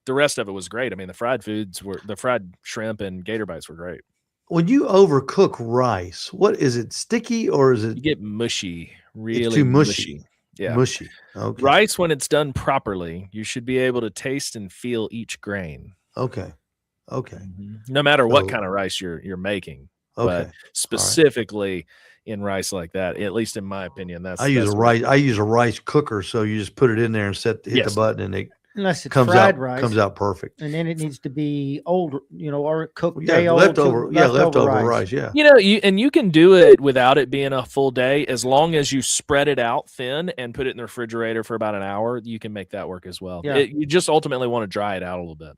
S3: rest of it was great. I mean, the fried shrimp and gator bites were great.
S2: When you overcook rice, what is it? Sticky or is it?
S3: You get mushy, really
S2: It's too mushy.
S3: Yeah.
S2: Mushy. Okay.
S3: Rice, when it's done properly, you should be able to taste and feel each grain.
S2: Okay.
S3: No matter what
S2: So-
S3: kind of rice you're making.
S2: Okay.
S3: But specifically in rice like that, at least in my opinion,
S2: I use a rice cooker, so you just put it in there and hit
S3: Yes.
S2: the button, and it
S4: Unless it's
S2: comes
S4: fried
S2: out
S4: rice.
S2: perfect.
S4: And then it needs to be old, or cooked
S2: Yeah,
S4: day old.
S2: leftover rice. Yeah.
S3: You can do it without it being a full day as long as you spread it out thin and put it in the refrigerator for about an hour. You can make that work as well.
S4: Yeah.
S3: You just ultimately want to dry it out a little bit.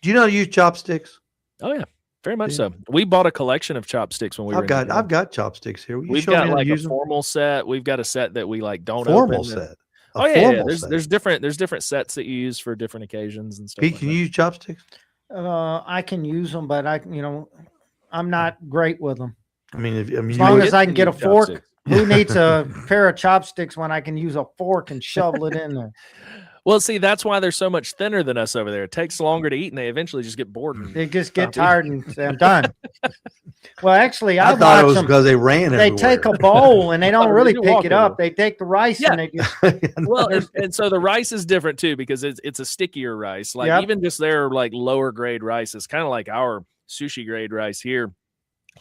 S2: Do you know how to use chopsticks?
S3: Oh yeah, Very much
S2: Yeah.
S3: so. We bought a collection of chopsticks when we were.
S2: I've got chopsticks here. Will you
S3: We've
S2: show me
S3: got
S2: how to
S3: like a
S2: use them?
S3: formal set. We've got a set that we like don't
S2: Formal
S3: open.
S2: set.
S3: Oh yeah.
S2: Set.
S3: There's different sets that you use for different occasions and stuff.
S2: Pete,
S3: like
S2: can
S3: that.
S2: you use chopsticks?
S4: I can use them, but I'm not great with them.
S2: I mean,
S4: As long as I can get a fork,
S3: chopsticks.
S4: who needs a pair of chopsticks when I can use a fork and shovel it in there?
S3: Well, see, that's why they're so much thinner than us over there. It takes longer to eat, and they eventually just get bored. And
S4: They just get
S3: stop
S4: tired and say, I'm done. Well, actually,
S2: I
S4: I've
S2: thought it
S4: watched
S2: was
S4: them.
S2: because they ran
S4: They
S2: everywhere.
S4: take a bowl and they don't
S3: They
S4: really
S3: do
S4: pick
S3: walk
S4: it up.
S3: everywhere.
S4: They take the rice
S3: Yeah.
S4: and they just
S3: Well, and so the rice is different too because it's a stickier rice. Like
S4: Yep.
S3: even just their like lower grade rice is kind of like our sushi grade rice here.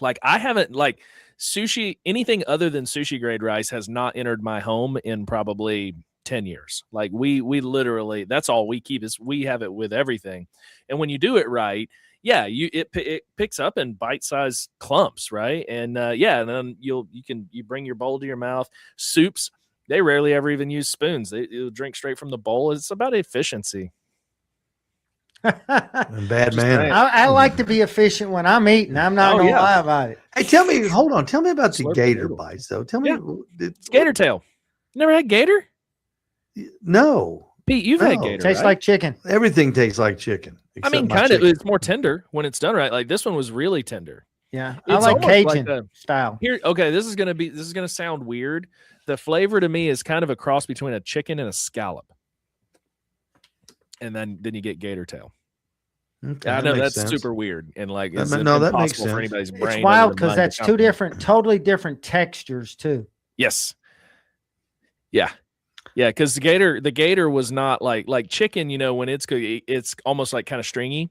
S3: Like I haven't like sushi anything other than sushi grade rice has not entered my home in probably 10 years. Like we literally that's all we keep is we have it with everything. And when you do it right, yeah, it picks up in bite-sized clumps, right? And and then you bring your bowl to your mouth. Soups, they rarely ever even use spoons. They'll drink straight from the bowl. It's about efficiency.
S2: And bad
S3: Just
S2: manners.
S4: I like to be efficient when I'm eating. I'm not gonna lie about it.
S2: Hey, tell me about the
S3: Slurp the
S2: gator
S3: noodle.
S2: bites, though. Tell me.
S3: Yeah. It's gator tail. Never had gator?
S2: No.
S3: Pete, you've had
S2: No.
S3: gator.
S4: Tastes
S3: right?
S4: like chicken.
S2: Everything tastes like chicken.
S3: I mean,
S2: except my
S3: kind of.
S2: chicken.
S3: It's more tender when it's done right. Like this one was really tender.
S4: Yeah. I
S3: It's
S4: like
S3: almost like
S4: Cajun style.
S3: Here, okay, this is gonna sound weird. The flavor to me is kind of a cross between a chicken and a scallop, and then you get gator tail.
S2: Okay,
S3: I
S2: that
S3: know
S2: makes
S3: that's
S2: sense.
S3: super weird and like
S2: That
S3: it's
S2: ma- no, that
S3: impossible
S2: makes
S3: for
S2: sense.
S3: anybody's brain.
S4: It's
S3: or
S4: wild
S3: their
S4: because
S3: mind to
S4: that's
S3: comprehend.
S4: totally different textures too.
S3: Yes. Yeah. Yeah, because the gator was not like chicken. When it's cooked, it's almost like kind of stringy.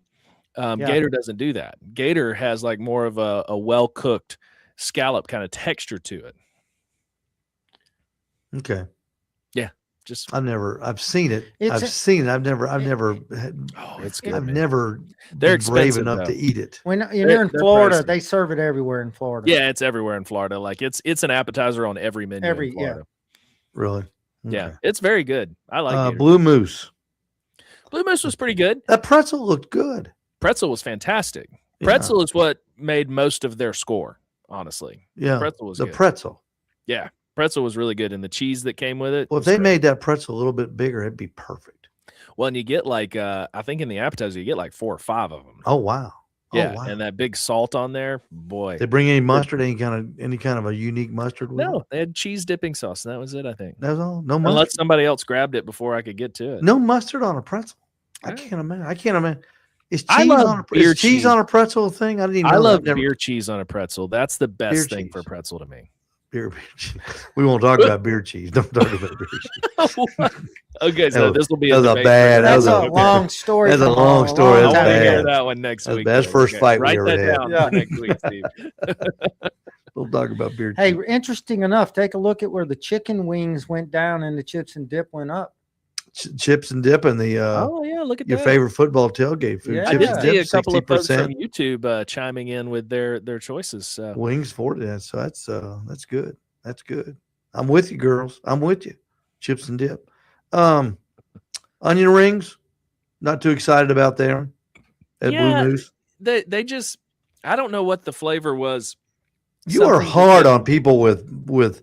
S4: Yeah.
S3: Gator doesn't do that. Gator has like more of a well cooked scallop kind of texture to it.
S2: Okay.
S3: Just
S2: I've seen it.
S4: It's
S2: I've never had,
S3: it's good.
S2: I've
S3: man.
S2: never
S3: They're
S2: been brave
S3: expensive,
S2: enough
S3: though.
S2: to eat it.
S4: when you're in
S3: they're
S4: Florida,
S3: pricey.
S4: they serve it everywhere in Florida.
S3: Yeah, it's everywhere in Florida. Like it's an appetizer on every menu in Florida.
S2: Really?
S3: Yeah,
S2: Okay.
S3: it's very good. I like gator.
S2: Blue Moose.
S3: Blue Moose was pretty good.
S2: That pretzel looked good.
S3: Pretzel was fantastic.
S2: Yeah.
S3: Pretzel is what made most of their score, honestly.
S2: Yeah.
S3: Pretzel was
S2: The
S3: good.
S2: pretzel.
S3: Yeah, pretzel was really good, and the cheese that came with it.
S2: Well, if
S3: was
S2: they
S3: great.
S2: made that pretzel a little bit bigger, it'd be perfect.
S3: Well, and you get like I think in the appetizer you get like 4 or 5 of them.
S2: Oh wow.
S3: Yeah,
S2: Oh, wow.
S3: and that big salt on there, boy.
S2: They bring any mustard, any kind of a unique mustard with it?
S3: No, they had cheese dipping sauce, and that was it. I think.
S2: That's all. No mustard.
S3: Unless somebody else grabbed it before I could get to it.
S2: No mustard on a pretzel. I
S3: Yeah.
S2: can't imagine. Is cheese
S3: I love
S2: on
S3: beer
S2: is cheese
S3: cheese.
S2: on a pretzel a thing? I didn't even know
S3: I love
S2: that.
S3: beer cheese on a pretzel. That's the
S2: Beer
S3: best thing for
S2: cheese.
S3: pretzel to me.
S2: Beer cheese. We won't talk about beer cheese. Don't talk about beer cheese.
S3: Okay, so this will be
S2: that was a
S3: debate
S2: bad-
S3: for
S2: that
S4: That's
S2: was
S4: a
S3: okay.
S4: long story.
S2: That's a
S4: from
S2: long story.
S3: I
S2: That's
S3: want to
S2: bad.
S3: hear that one next
S2: That's
S3: week.
S2: bad. That's
S3: then.
S2: first fight we
S3: Write
S2: ever
S3: that
S2: had.
S3: down
S4: Yeah.
S3: for next week, Steve.
S2: We'll talk about beer cheese.
S4: Hey, interesting enough, take a look at where the chicken wings went down and the chips and dip went up.
S2: Chips and dip and the
S3: Oh yeah, look at
S2: your
S3: that.
S2: favorite football tailgate food.
S4: Yeah.
S3: I
S2: Chips
S3: did
S2: and
S3: see
S2: dip,
S3: a couple of folks from
S2: 60%.
S3: YouTube chiming in with their choices.
S2: Wings for that. So that's good. That's good. I'm with you, girls. I'm with you. Chips and dip. Onion rings. Not too excited about them at
S3: Yeah.
S2: Blue Moose.
S3: They just I don't know what the flavor was.
S2: You are
S3: Something
S2: hard
S3: that-
S2: on people with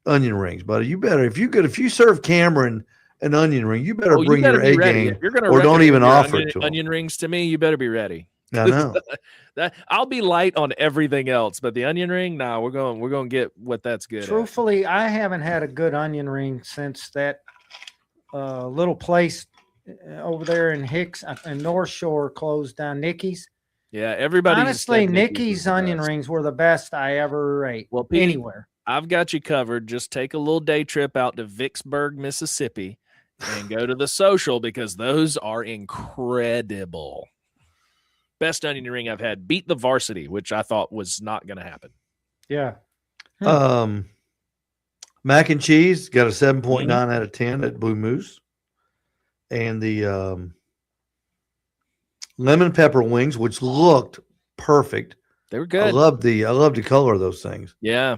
S2: onion rings, buddy. You better if you serve Cameron an onion ring, you better
S3: Oh, you
S2: bring
S3: better
S2: your
S3: be
S2: A
S3: ready.
S2: game.
S3: If you're gonna
S2: or don't
S3: recommend
S2: even
S3: your
S2: offer it to 'em.
S3: onion rings to me, you better be ready.
S2: I know.
S3: That I'll be light on everything else, but the onion ring, nah, we're going to get what that's good. at.
S4: Truthfully, I haven't had a good onion ring since that little place over there in Hicks and North Shore closed down. Nikki's.
S3: Yeah, everybody.
S4: Honestly, Nikki's onion rings were the best I ever ate.
S3: Well, Pete,
S4: anywhere.
S3: I've got you covered. Just take a little day trip out to Vicksburg, Mississippi, and go to the Social because those are incredible. Best onion ring I've had. Beat the Varsity, which I thought was not going to happen.
S4: Yeah.
S2: Mac and cheese got a 7.9 out of 10 at Blue Moose. And the lemon pepper wings, which looked perfect.
S3: They were
S2: I
S3: good.
S2: love the color of those things.
S3: Yeah,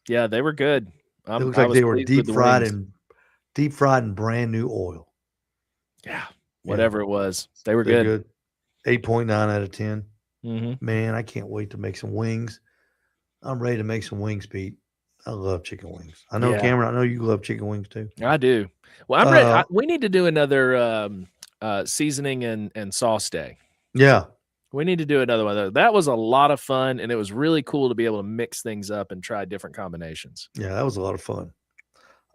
S3: they were good.
S2: It looked like they were deep fried in brand new oil.
S3: Yeah, whatever it was, they were good.
S2: 8.9 out of 10. Man, I can't wait to make some wings. I'm ready to make some wings, Pete. I love chicken wings. I know,
S3: Yeah.
S2: Cameron, I know you love chicken wings too.
S3: I do. Well, I'm ready. We need to do another seasoning and sauce day.
S2: Yeah.
S3: We need to do another one. That was a lot of fun, and it was really cool to be able to mix things up and try different combinations.
S2: Yeah, that was a lot of fun.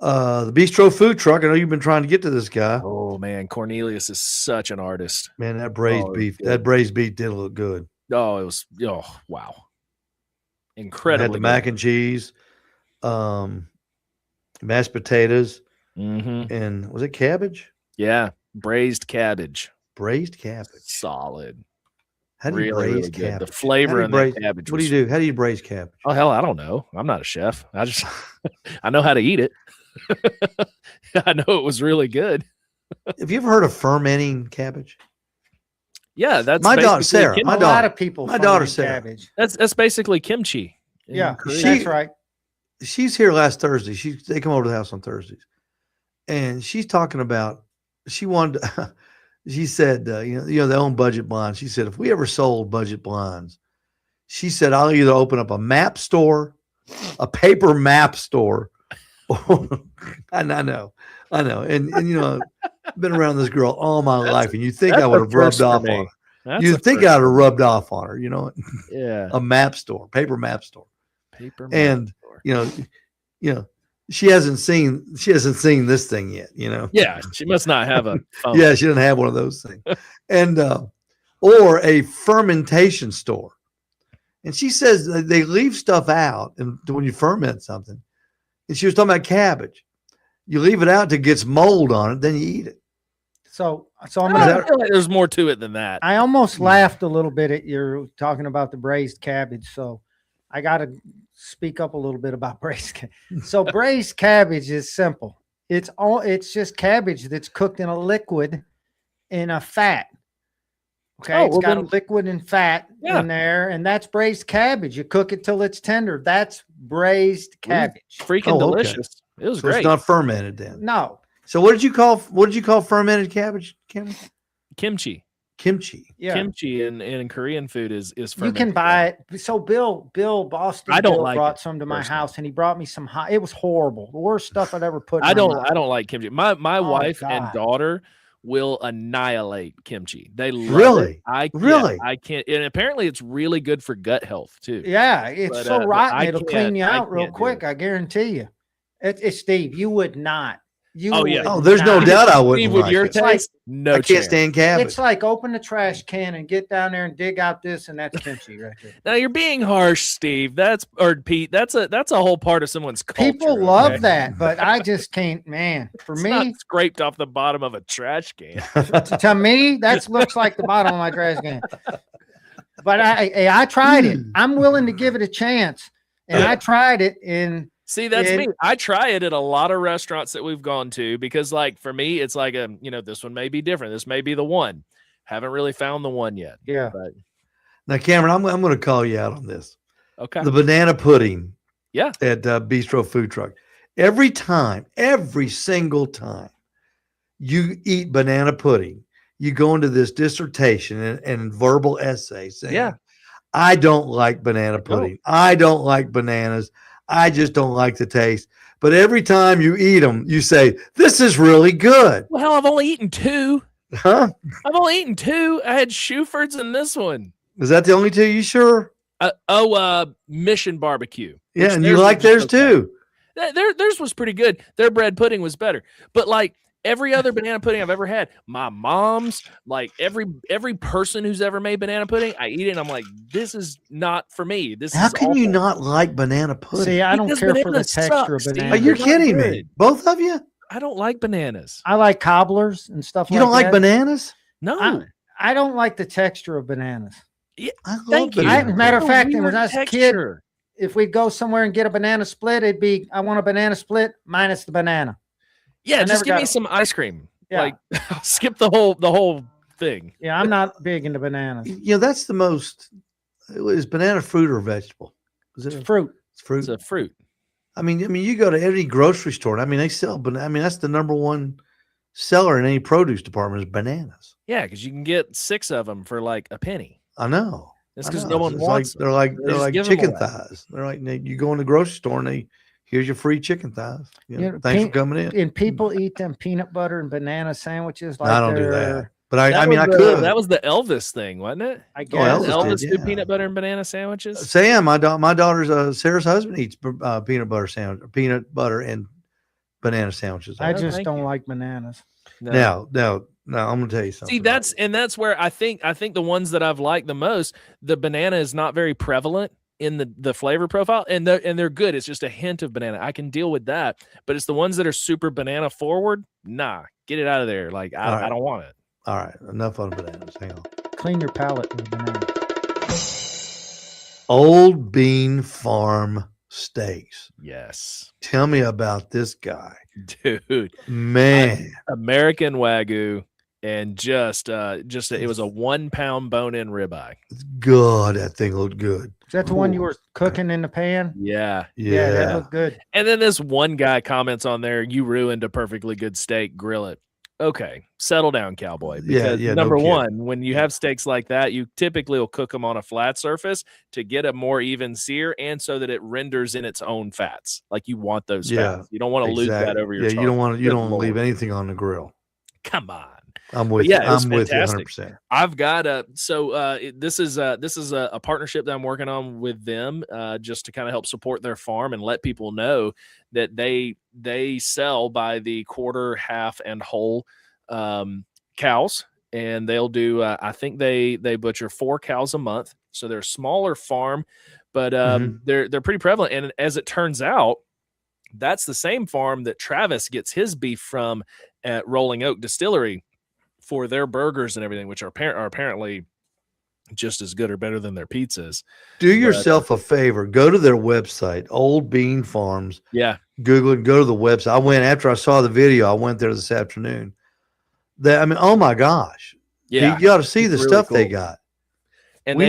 S2: The Bistro food truck. I know you've been trying to get to this guy.
S3: Oh man, Cornelius is such an artist.
S2: Man, that braised beef. That braised beef did look good.
S3: Oh, it was. Oh, wow. Incredible.
S2: Had the mac and cheese, mashed potatoes, and was it cabbage?
S3: Yeah, braised cabbage.
S2: Braised cabbage.
S3: Solid.
S2: How do you braise
S3: really
S2: cabbage?
S3: The flavor in the cabbage.
S2: What do you do? How do you braise cabbage?
S3: Oh hell, I don't know. I'm not a chef. I just I know how to eat it. I know it was really good.
S2: Have you ever heard of fermenting cabbage?
S3: Yeah, that's
S2: my daughter Sarah.
S4: A lot of people.
S2: My daughter Sarah.
S4: Cabbage.
S3: That's basically kimchi.
S4: Yeah, that's right.
S2: She's here last Thursday. They come over to the house on Thursdays, and she's talking about. She wanted. She said, they own Budget Blinds. She said, if we ever sold Budget Blinds, she said, I'll either open up a map store, a paper map store. And I know. And I've been around this girl all my life, and you think I would have rubbed off on her. You think I would have rubbed off on her,
S3: Yeah.
S2: A map store, paper map store.
S3: Paper map
S2: store. She hasn't seen this thing yet,
S3: Yeah, she must not have a phone.
S2: Yeah, she doesn't have one of those things. And or a fermentation store. And she says they leave stuff out and when you ferment something. And she was talking about cabbage. You leave it out till it gets mold on it, then you eat it.
S4: So
S3: I feel like there's more to it than that.
S4: I almost laughed a little bit at your talking about the braised cabbage. So I got to speak up a little bit about braised cabbage. So braised cabbage is simple. It's just cabbage that's cooked in a liquid in a fat. Okay, it's got a liquid and fat in there, and that's braised cabbage. You cook it till it's tender. That's braised cabbage.
S3: Freaking delicious. It was great.
S2: It's not fermented then.
S4: No.
S2: So what did you call fermented cabbage, Kim?
S3: Kimchi.
S4: Yeah.
S3: Kimchi in Korean food is fermented.
S4: You can buy it. So Bill Boston brought some to my house, and he brought me some hot. It was horrible. The worst stuff I'd ever put in
S3: I don't like kimchi. My wife
S4: God.
S3: and daughter will annihilate kimchi. They love
S2: really
S3: it. I can't, and apparently it's really good for gut health too.
S4: Yeah, it's so rotten it'll clean you out real quick. I guarantee you. It's Steve, you would not.
S2: There's no doubt I wouldn't.
S3: Steve, with your taste,
S2: I can't stand cabbage.
S4: It's like open the trash can and get down there and dig out this, and that's kimchi right there.
S3: Now you're being harsh, Steve. Pete. That's a whole part of someone's culture.
S4: People love that, but I just can't. Man, for
S3: it's
S4: me,
S3: not scraped off the bottom of a trash can.
S4: To me, that looks like the bottom of my trash can. But I tried it. I'm willing to give it a chance, and I tried it in.
S3: See, that's me. I try it at a lot of restaurants that we've gone to because, like, for me, it's like this one may be different. This may be the one. Haven't really found the one yet.
S4: Yeah.
S3: But
S2: now, Cameron, I'm going to call you out on this.
S3: Okay.
S2: The banana pudding.
S3: Yeah.
S2: At Bistro Food Truck. Every single time you eat banana pudding, you go into this dissertation and verbal essay saying, I don't like banana pudding. I don't like bananas. I just don't like the taste. But every time you eat them, you say, this is really good.
S3: Well, hell, I've only eaten 2.
S2: Huh?
S3: I've only eaten 2. I had Shuford's in this one.
S2: Is that the only 2? You sure?
S3: Mission Barbecue.
S2: Yeah, and you like theirs too.
S3: Theirs was pretty good. Their bread pudding was better. But like every other banana pudding I've ever had, my mom's, like every person who's ever made banana pudding, I eat it and I'm like, this is not for me.
S2: How can you not like banana pudding?
S4: See, I don't care for the texture of banana.
S2: Are you kidding me? Both of you?
S3: I don't like bananas.
S4: I like cobblers and stuff like that.
S2: You don't like bananas?
S3: No.
S4: I don't like the texture of bananas.
S3: Yeah,
S2: I love bananas.
S4: Matter of fact, when I was a kid, if we go somewhere and get a banana split, it'd be, I want a banana split minus the banana.
S3: Yeah, just give me some ice cream.
S4: Yeah.
S3: Like skip the whole thing.
S4: Yeah, I'm not big into bananas.
S2: That's the most. Is banana fruit or vegetable? Is it
S4: fruit?
S2: It's fruit.
S3: It's a fruit.
S2: I mean, you go to any grocery store. I mean, they sell. That's the number one seller in any produce department is bananas.
S3: Yeah, because you can get 6 of them for like a penny.
S2: I know.
S3: It's
S2: I
S3: because
S2: know,
S3: no one
S2: it's
S3: wants
S2: they're like
S3: They just give 'em
S2: chicken
S3: away.
S2: thighs. They're like you go in the grocery store and here's your free chicken thighs.
S4: You know,
S2: Thanks for coming in.
S4: And people eat them peanut butter and banana sandwiches
S2: No,
S4: like
S2: I don't do that,
S4: they're.
S2: but I mean I
S3: That
S2: could.
S3: was the Elvis thing, wasn't it?
S4: I
S2: Oh,
S4: guess.
S2: Elvis
S3: Elvis
S2: did,
S3: do
S2: yeah.
S3: peanut butter and banana sandwiches.
S2: Sam, my daughter's Sarah's husband eats peanut butter sandwich, peanut butter and banana sandwiches.
S4: I
S3: Oh,
S4: just
S3: thank
S4: don't
S3: you.
S4: like bananas.
S3: No.
S2: Now, I'm gonna tell you something.
S3: See, that's where I think the ones that I've liked the most, the banana is not very prevalent in the flavor profile, and they're good. It's just a hint of banana. I can deal with that, but it's the ones that are super banana forward. Nah, get it out of there. Like I don't want it.
S2: All right, enough on bananas. Hang on.
S4: Clean your palate with banana.
S2: Old Bean Farm Steaks.
S3: Yes,
S2: Tell me about this guy,
S3: dude.
S2: man.
S3: American Wagyu, and it was a 1 pound bone in ribeye.
S2: God, that thing looked good.
S4: Is that the one you were cooking in the pan?
S3: Yeah.
S4: Yeah, that looked good.
S3: And then this one guy comments on there, "You ruined a perfectly good steak. Grill it." Okay, settle down, cowboy. Because
S2: no
S3: number
S2: kidding.
S3: one, when you have steaks like that, you typically will cook them on a flat surface to get a more even sear, and so that it renders in its own fats. Like you want those fats. You don't want to lose that over your.
S2: Yeah, you don't want to. You
S3: Good
S2: don't
S3: Lord.
S2: leave anything on the grill.
S3: Come on.
S2: I'm with
S3: Yeah,
S2: you.
S3: it was
S2: I'm with you
S3: fantastic.
S2: 100%.
S3: I've got this is a partnership that I'm working on with them, just to kind of help support their farm and let people know that they sell by the quarter, half, and whole cows, and they'll do. I think they butcher 4 cows a month, so they're a smaller farm, but they're pretty prevalent. And as it turns out, that's the same farm that Travis gets his beef from at Rolling Oak Distillery for their burgers and everything, which are apparently just as good or better than their pizzas.
S2: Do yourself a favor. Go to their website, Old Bean Farms.
S3: Yeah.
S2: Google it. Go to the website. I went after I saw the video. I went there this afternoon. Oh my gosh.
S3: Yeah.
S2: You got to see the
S3: really
S2: stuff they
S3: cool.
S2: got.
S3: And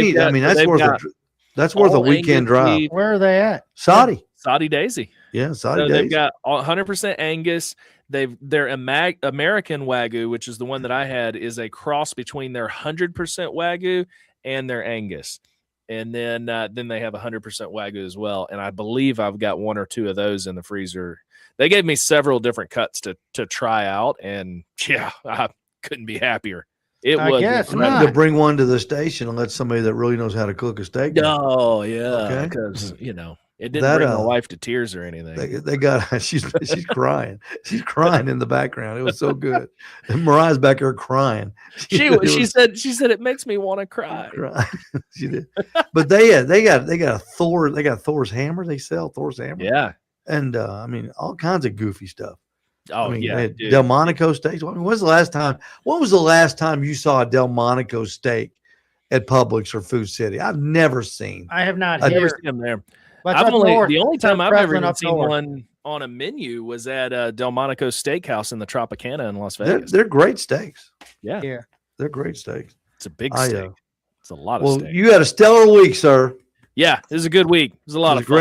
S2: That's worth a weekend drive.
S4: Where are they at?
S2: Saudi
S3: Daisy.
S2: Yeah, Saudi
S3: So
S2: Daisy.
S3: they've got 100% Angus. Their American Wagyu, which is the one that I had, is a cross between their 100% Wagyu and their Angus. And then they have 100% Wagyu as well. And I believe I've got 1 or 2 of those in the freezer. They gave me several different cuts to try out, and yeah, I couldn't be happier.
S4: I guess
S2: I need to bring one to the station and let somebody that really knows how to cook a steak.
S3: Oh yeah,
S2: Okay.
S3: because it didn't bring my wife to tears or anything.
S2: They got she's crying. She's crying in the background. It was so good. And Mariah's back there crying.
S3: She said it makes me want to cry.
S2: She did. But they got a Thor. They got Thor's hammer. They sell Thor's hammer.
S3: Yeah.
S2: And I mean all kinds of goofy stuff.
S3: Oh,
S2: I mean,
S3: yeah.
S2: Delmonico steaks. I mean, when was the last time you saw a Delmonico steak at Publix or Food City? I've never seen.
S4: I have not.
S3: I've never seen them there.
S4: But
S3: the only time I've ever
S4: even
S3: seen one on a menu was at Delmonico Steakhouse in the Tropicana in Las Vegas.
S2: They're great steaks.
S3: Yeah.
S2: They're great steaks.
S3: It's a big steak. It's a lot of steak.
S2: You had a stellar week, sir.
S3: Yeah, it was a good week. It was a lot of fun.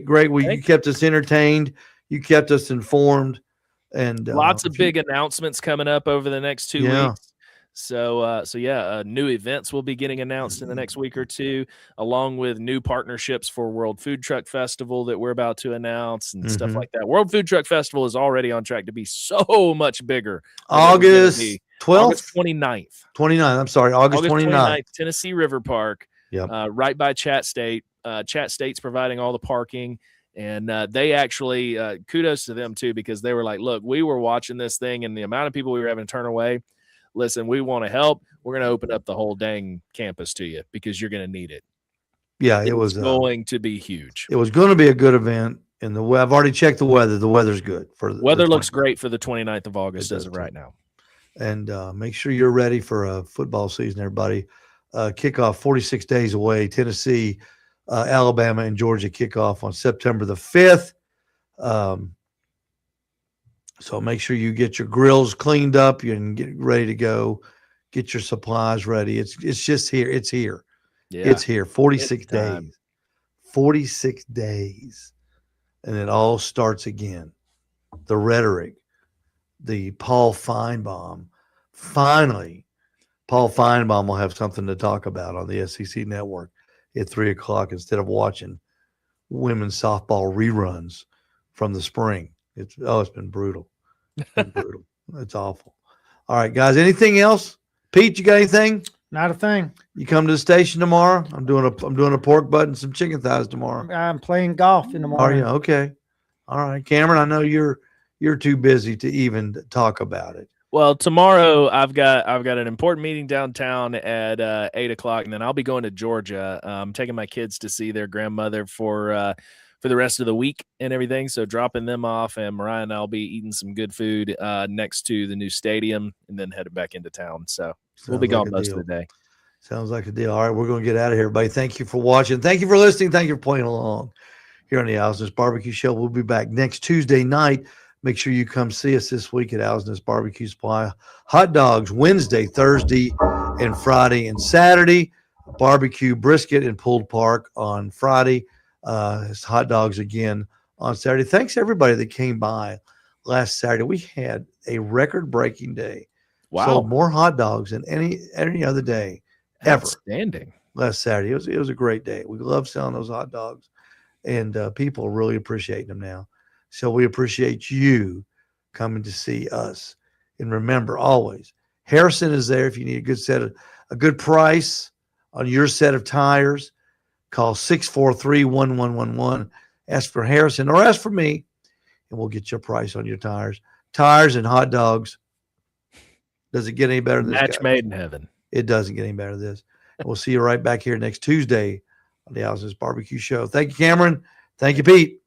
S2: Great week. You kept us entertained. You kept us informed. And
S3: lots of big announcements coming up over the next 2 weeks. So new events will be getting announced in the next week or two, along with new partnerships for World Food Truck Festival that we're about to announce and stuff like that. World Food Truck Festival is already on track to be so much bigger.
S2: August 12th?
S3: August 29th.
S2: 29th. I'm sorry. August 29th.
S3: Tennessee River Park.
S2: Yep.
S3: Right by Chat State. Chat State's providing all the parking. And they actually, kudos to them too, because they were like, look, we were watching this thing and the amount of people we were having to turn away. Listen, we want to help. We're going to open up the whole dang campus to you because you're going to need it.
S2: Yeah, it was
S3: going to be huge.
S2: It was going to be a good event. And I've already checked the weather. The weather's good.
S3: Weather looks great for the 29th of August as of right now.
S2: And make sure you're ready for football season, everybody. Kickoff 46 days away. Tennessee, Alabama, and Georgia kickoff on September the 5th. So make sure you get your grills cleaned up and get ready to go. Get your supplies ready. It's just here. It's here.
S3: Yeah.
S2: It's here. 46 days. 46 days. And it all starts again. The rhetoric, the Paul Feinbaum. Finally, Paul Feinbaum will have something to talk about on the SEC network at 3:00 instead of watching women's softball reruns from the spring. It's been brutal. It's been brutal. It's awful. All right, guys. Anything else? Pete, you got anything?
S4: Not a thing.
S2: You come to the station tomorrow? I'm doing a pork butt and some chicken thighs tomorrow.
S4: I'm playing golf in the morning.
S2: Are you? Okay. All right, Cameron. I know you're too busy to even talk about it.
S3: Well, tomorrow I've got an important meeting downtown at 8:00, and then I'll be going to Georgia. Taking my kids to see their grandmother for the rest of the week and everything. So dropping them off, and Mariah and I'll be eating some good food next to the new stadium, and then headed back into town. So we'll be gone most of the day.
S2: Sounds like a deal. All right, we're going to get out of here, everybody. Thank you for watching. Thank you for listening. Thank you for playing along here on the Al's Barbecue Show. We'll be back next Tuesday night. Make sure you come see us this week at Al's Barbecue Supply. Hot dogs Wednesday, Thursday, and Friday and Saturday. Barbecue brisket and pulled pork on Friday. Hot dogs again on Saturday. Thanks everybody that came by last Saturday. We had a record-breaking day.
S3: Wow.
S2: Sold more hot dogs than any other day ever.
S3: Outstanding.
S2: Last Saturday. It was a great day. We love selling those hot dogs, and people really appreciate them now. So we appreciate you coming to see us. And remember, always, Harrison is there if you need a good price on your set of tires. Call 643-1111. Ask for Harrison or ask for me, and we'll get you a price on your tires. Tires and hot dogs. Does it get any better than this?
S3: Match made in heaven.
S2: It doesn't get any better than this. And we'll see you right back here next Tuesday on the Al's Barbecue Show. Thank you, Cameron. Thank you, Pete.